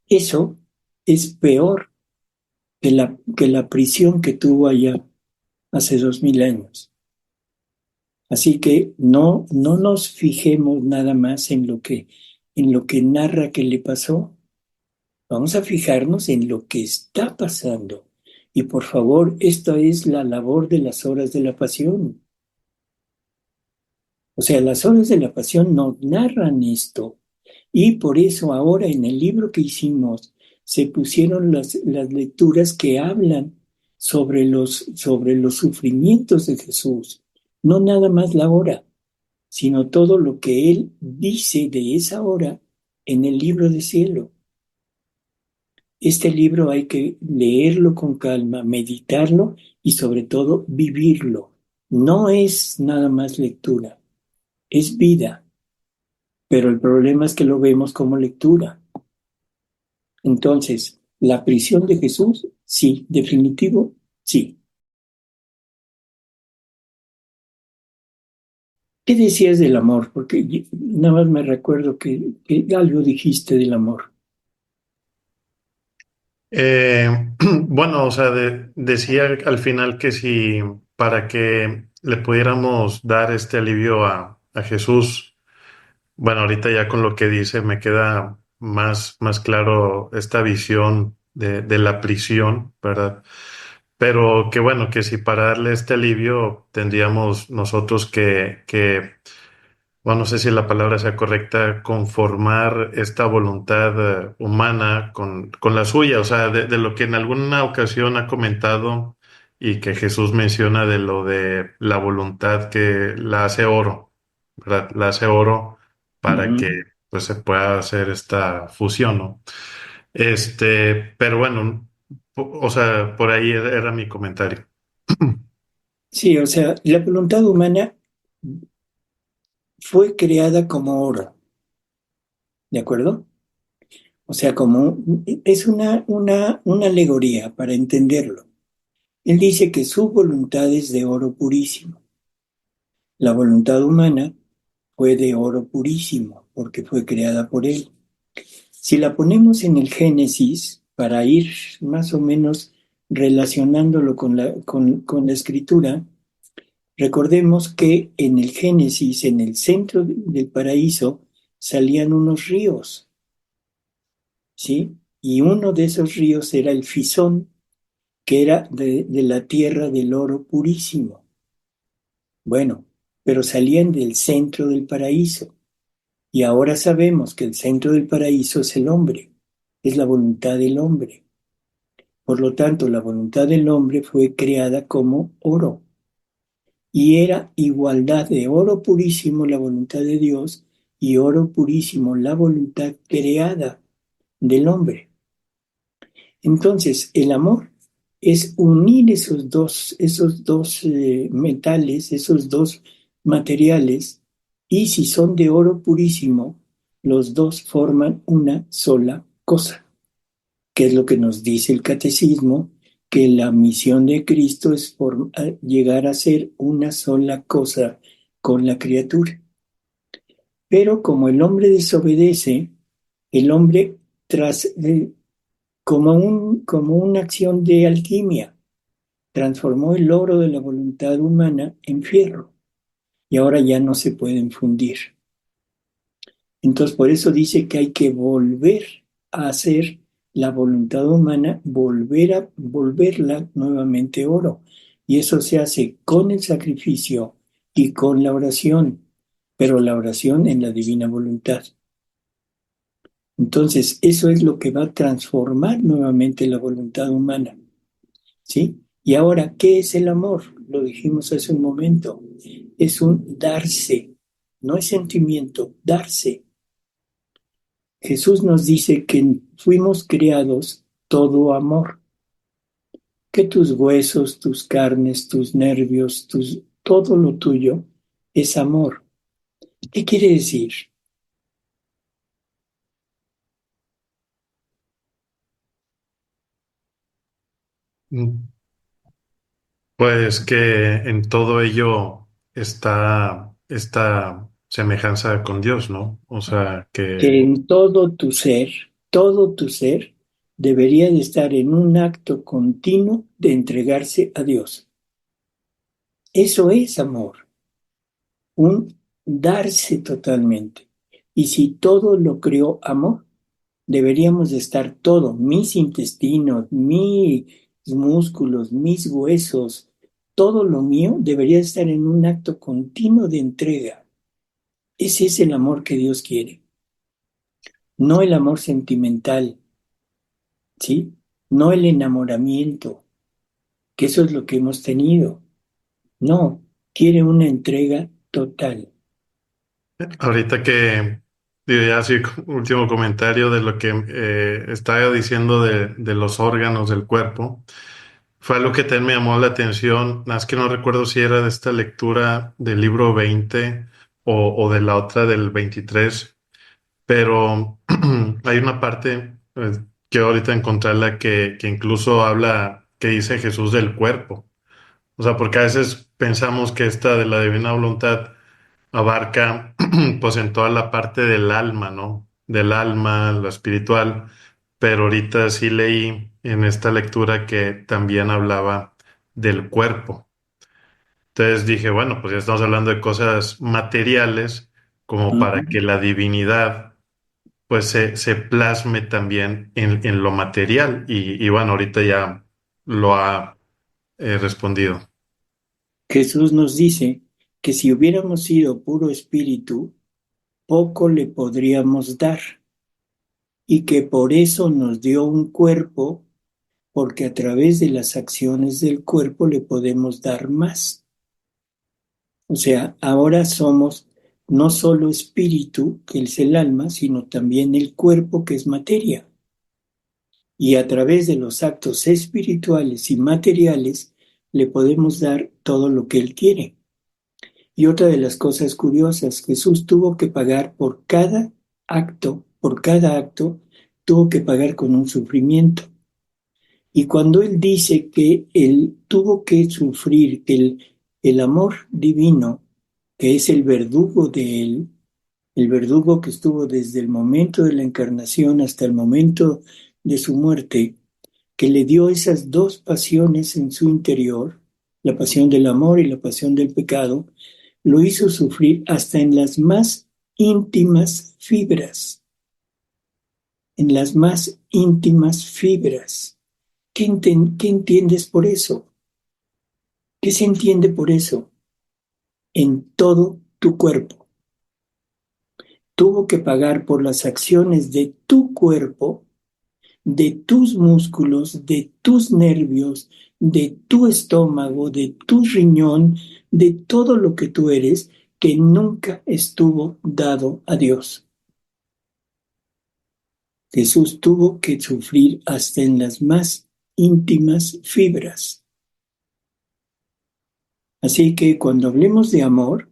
[SPEAKER 2] Eso es peor que la prisión que tuvo allá hace 2000 años. Así que no nos fijemos nada más en lo que narra que le pasó. Vamos a fijarnos en lo que está pasando. Y por favor, esta es la labor de las horas de la pasión. O sea, las horas de la pasión nos narran esto. Y por eso ahora en el libro que hicimos se pusieron las lecturas que hablan sobre los sufrimientos de Jesús. No nada más la hora, sino todo lo que Él dice de esa hora en el libro de cielo. Este libro hay que leerlo con calma, meditarlo y sobre todo vivirlo. No es nada más lectura, es vida. Pero el problema es que lo vemos como lectura. Entonces, ¿la prisión de Jesús? Sí, definitivo, sí. ¿Qué decías del amor? Porque nada más me recuerdo que algo dijiste del amor.
[SPEAKER 10] Bueno, o sea, decía al final que si para que le pudiéramos dar este alivio a Jesús, bueno, ahorita ya con lo que dice me queda más claro esta visión de la prisión, ¿verdad? Pero que bueno, que si para darle este alivio tendríamos nosotros que bueno, no sé si la palabra sea correcta, conformar esta voluntad humana con la suya, o sea, de lo que en alguna ocasión ha comentado y que Jesús menciona de lo de la voluntad que la hace oro, ¿verdad? La hace oro para que
[SPEAKER 2] Ujú.
[SPEAKER 10] pues se pueda hacer esta fusión, ¿no? Pero bueno, o sea, por ahí era mi comentario.
[SPEAKER 2] Sí, o sea, la voluntad humana fue creada como oro, ¿de acuerdo? O sea, es una alegoría para entenderlo. Él dice que su voluntad es de oro purísimo. La voluntad humana fue de oro purísimo porque fue creada por él. Si la ponemos en el Génesis, para ir más o menos relacionándolo con la escritura, recordemos que en el Génesis, en el centro del paraíso, salían unos ríos, ¿sí? Y uno de esos ríos era el Fisón, que era de la tierra del oro purísimo. Bueno, pero salían del centro del paraíso. Y ahora sabemos que el centro del paraíso es el hombre, es la voluntad del hombre. Por lo tanto, la voluntad del hombre fue creada como oro. Y era igualdad de oro purísimo la voluntad de Dios y oro purísimo la voluntad creada del hombre. Entonces, el amor es unir esos dos metales, esos dos materiales, y si son de oro purísimo, los dos forman una sola cosa, que es lo que nos dice el catecismo, que la misión de Cristo es llegar a ser una sola cosa con la criatura. Pero como el hombre desobedece, el hombre tras como una acción de alquimia, transformó el oro de la voluntad humana en fierro y ahora ya no se pueden fundir. Entonces, por eso dice que hay que volver a hacer la voluntad humana, volverla nuevamente oro. Y eso se hace con el sacrificio y con la oración, pero la oración en la divina voluntad. Entonces, eso es lo que va a transformar nuevamente la voluntad humana. ¿Sí? Y ahora, ¿qué es el amor? Lo dijimos hace un momento. Es un darse, no es sentimiento, darse. Jesús nos dice que fuimos creados todo amor, que tus huesos, tus carnes, tus nervios, todo lo tuyo es amor. ¿Qué quiere decir?
[SPEAKER 10] Pues que en todo ello está esta semejanza con Dios, ¿no? O sea,
[SPEAKER 2] Que
[SPEAKER 10] que
[SPEAKER 2] en todo tu ser, debería de estar en un acto continuo de entregarse a Dios. Eso es amor, un darse totalmente. Y si todo lo creó amor, deberíamos de estar todo, mis intestinos, mis músculos, mis huesos, todo lo mío debería estar en un acto continuo de entrega. Ese es el amor que Dios quiere, no el amor sentimental, ¿sí? No el enamoramiento, que eso es lo que hemos tenido. No, quiere una entrega total.
[SPEAKER 10] ahorita que, digo, ya así, último comentario de lo que estaba diciendo de los órganos del cuerpo, fue algo que también me llamó la atención, más que no recuerdo si era de esta lectura del libro 20 o de la otra del 23, pero hay una parte que ahorita encontrarla que incluso habla, que dice Jesús del cuerpo. O sea, porque a veces pensamos que esta de la divina voluntad abarca pues en toda la parte del alma, ¿no? Del alma, lo espiritual, pero ahorita sí leí en esta lectura que también hablaba del cuerpo. Entonces dije, bueno, pues ya estamos hablando de cosas materiales como para que
[SPEAKER 2] Ujú.
[SPEAKER 10] la divinidad pues se plasme también en lo material y bueno, ahorita ya lo ha respondido.
[SPEAKER 2] Jesús nos dice que si hubiéramos sido puro espíritu, poco le podríamos dar y que por eso nos dio un cuerpo, porque a través de las acciones del cuerpo le podemos dar más. O sea, ahora somos no solo espíritu, que es el alma, sino también el cuerpo, que es materia. Y a través de los actos espirituales y materiales le podemos dar todo lo que Él quiere. Y otra de las cosas curiosas, Jesús tuvo que pagar por cada acto, tuvo que pagar con un sufrimiento. Y cuando Él dice que Él tuvo que sufrir, que el amor divino, que es el verdugo de Él, el verdugo que estuvo desde el momento de la encarnación hasta el momento de su muerte, que le dio esas dos pasiones en su interior, la pasión del amor y la pasión del pecado, lo hizo sufrir hasta en las más íntimas fibras, en las más íntimas fibras. ¿Qué entiendes por eso? ¿Qué se entiende por eso? En todo tu cuerpo. Tuvo que pagar por las acciones de tu cuerpo, de tus músculos, de tus nervios, de tu estómago, de tu riñón, de todo lo que tú eres, que nunca estuvo dado a Dios. Jesús tuvo que sufrir hasta en las más íntimas fibras. Así que cuando hablemos de amor,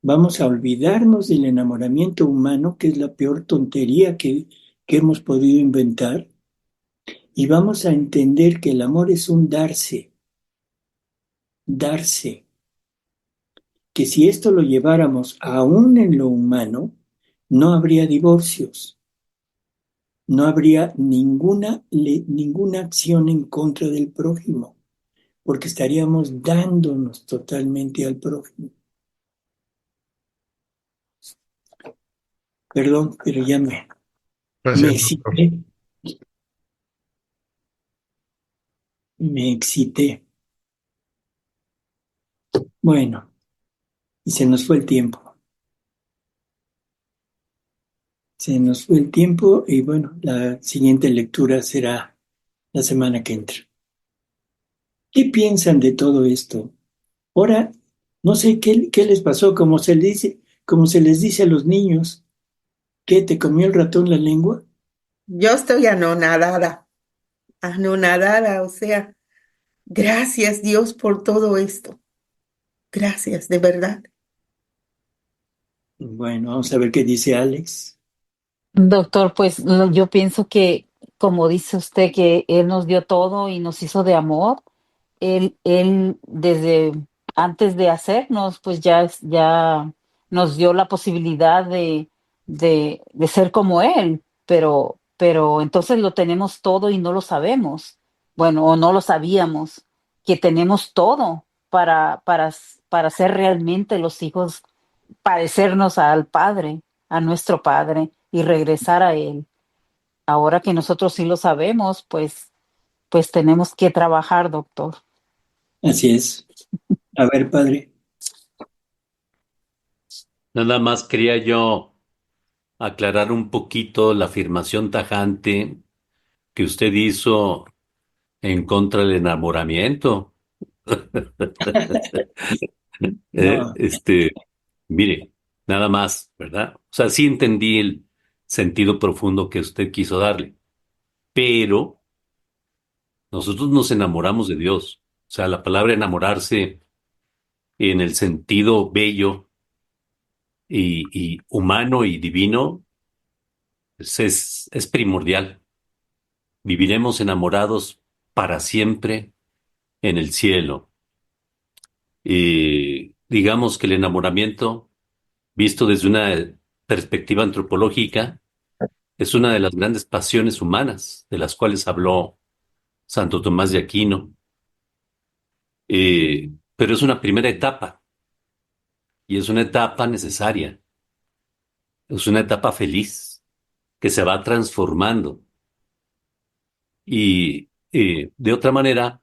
[SPEAKER 2] vamos a olvidarnos del enamoramiento humano, que es la peor tontería que hemos podido inventar, y vamos a entender que el amor es un darse, darse, que si esto lo lleváramos aún en lo humano, no habría divorcios, no habría ninguna acción en contra del prójimo, porque estaríamos dándonos totalmente al prójimo. Perdón, pero ya me
[SPEAKER 10] Gracias, doctor.
[SPEAKER 2] excité, me excité. Bueno, y se nos fue el tiempo. Se nos fue el tiempo y bueno, la siguiente lectura será la semana que entra. ¿Qué piensan de todo esto? Ahora, no sé qué les pasó, como se les dice a los niños, ¿qué te comió el ratón la lengua?
[SPEAKER 5] Yo estoy anonadada, o sea, gracias Dios por todo esto. Gracias, de verdad.
[SPEAKER 2] Bueno, vamos a ver qué dice Alex.
[SPEAKER 4] Doctor, pues yo pienso que, como dice usted, que Él nos dio todo y nos hizo de amor. Él desde antes de hacernos, pues ya nos dio la posibilidad de ser como Él, pero entonces lo tenemos todo y no lo sabemos. Bueno, o no lo sabíamos, que tenemos todo para ser realmente los hijos, parecernos al Padre, a nuestro Padre y regresar a Él. Ahora que nosotros sí lo sabemos, pues tenemos que trabajar, doctor.
[SPEAKER 2] Así es. A ver, padre.
[SPEAKER 9] Nada más quería yo aclarar un poquito la afirmación tajante que usted hizo en contra del enamoramiento.
[SPEAKER 2] No,
[SPEAKER 9] Mire, nada más, ¿verdad? O sea, sí entendí el sentido profundo que usted quiso darle, pero nosotros nos enamoramos de Dios. O sea, la palabra enamorarse en el sentido bello y humano y divino es primordial. Viviremos enamorados para siempre en el cielo. Y digamos que el enamoramiento, visto desde una perspectiva antropológica, es una de las grandes pasiones humanas de las cuales habló Santo Tomás de Aquino. Pero es una primera etapa y es una etapa necesaria, es una etapa feliz que se va transformando y de otra manera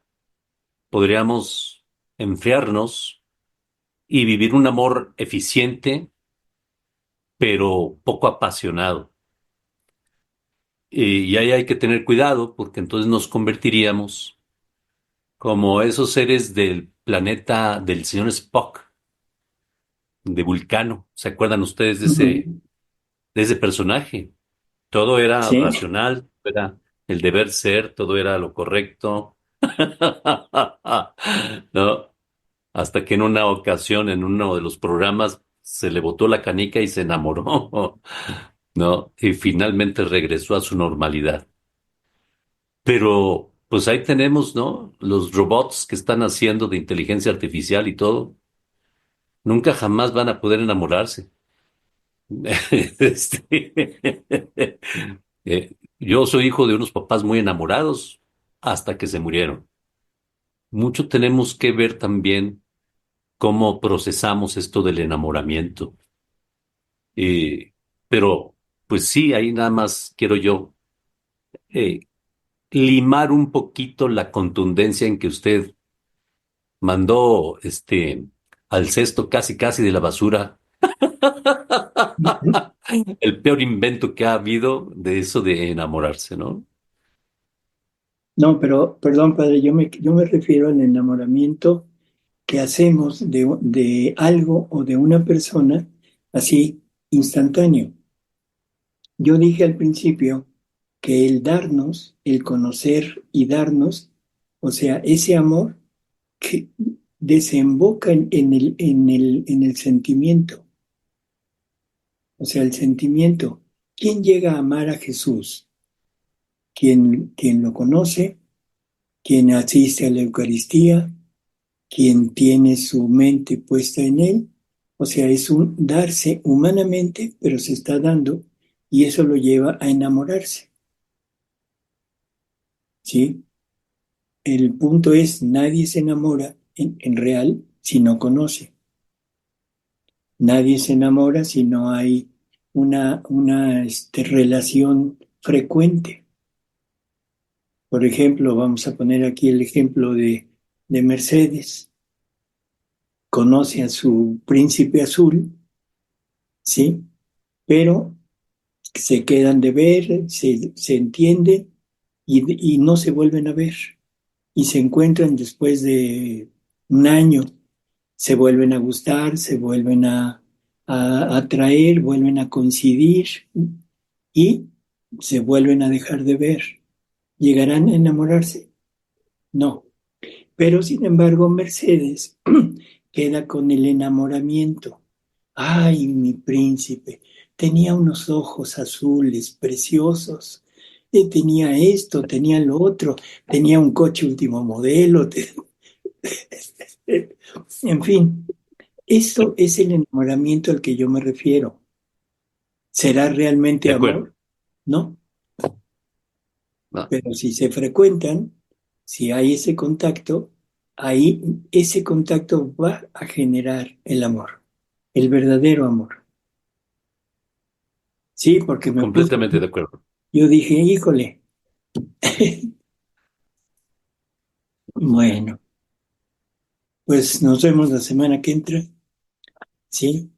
[SPEAKER 9] podríamos enfriarnos y vivir un amor eficiente pero poco apasionado. Y ahí hay que tener cuidado porque entonces nos convertiríamos como esos seres del planeta del señor Spock, de Vulcano. ¿Se acuerdan ustedes
[SPEAKER 2] ujú,
[SPEAKER 9] de ese personaje? Todo era
[SPEAKER 2] sí,
[SPEAKER 9] racional, todo era el deber ser, todo era lo correcto. ¿No? Hasta que en una ocasión, en uno de los programas, se le botó la canica y se enamoró, ¿no? Y finalmente regresó a su normalidad. Pero, pues ahí tenemos, ¿no? Los robots que están haciendo de inteligencia artificial y todo, nunca jamás van a poder enamorarse. Este, yo soy hijo de unos papás muy enamorados hasta que se murieron. Mucho tenemos que ver también cómo procesamos esto del enamoramiento. Eh, pero, pues sí, ahí nada más quiero yo eh, limar un poquito la contundencia en que usted mandó al cesto casi casi de la basura
[SPEAKER 2] ujú.
[SPEAKER 9] el peor invento que ha habido de eso de enamorarse, ¿no?
[SPEAKER 2] No, pero, perdón, padre, yo me refiero al enamoramiento que hacemos de algo o de una persona así instantáneo. Yo dije al principio que el darnos, el conocer y darnos, o sea, ese amor que desemboca en el sentimiento, o sea, el sentimiento. ¿Quién llega a amar a Jesús? Quien lo conoce, quien asiste a la Eucaristía, quien tiene su mente puesta en él. O sea, es un darse humanamente, pero se está dando y eso lo lleva a enamorarse, ¿sí? El punto es, nadie se enamora en real si no conoce. Nadie se enamora si no hay una relación frecuente. Por ejemplo, vamos a poner aquí el ejemplo de Mercedes. Conoce a su príncipe azul, ¿sí? Pero se quedan de ver, se entienden y no se vuelven a ver. Y se encuentran después de un año, se vuelven a gustar, se vuelven a atraer, vuelven a coincidir y se vuelven a dejar de ver. ¿Llegarán a enamorarse? No. Pero sin embargo, Mercedes queda con el enamoramiento Ay, mi príncipe, tenía unos ojos azules preciosos. Tenía esto, tenía lo otro, tenía un coche último modelo. En fin, eso es el enamoramiento al que yo me refiero. ¿Será realmente
[SPEAKER 9] De acuerdo.
[SPEAKER 2] amor? No,
[SPEAKER 9] No,
[SPEAKER 2] pero si se frecuentan, si hay ese contacto, ahí ese contacto va a generar el amor, el verdadero amor. Sí, porque me puse,
[SPEAKER 9] completamente de acuerdo.
[SPEAKER 2] yo dije, híjole, bueno, pues nos vemos la semana que entra, ¿sí?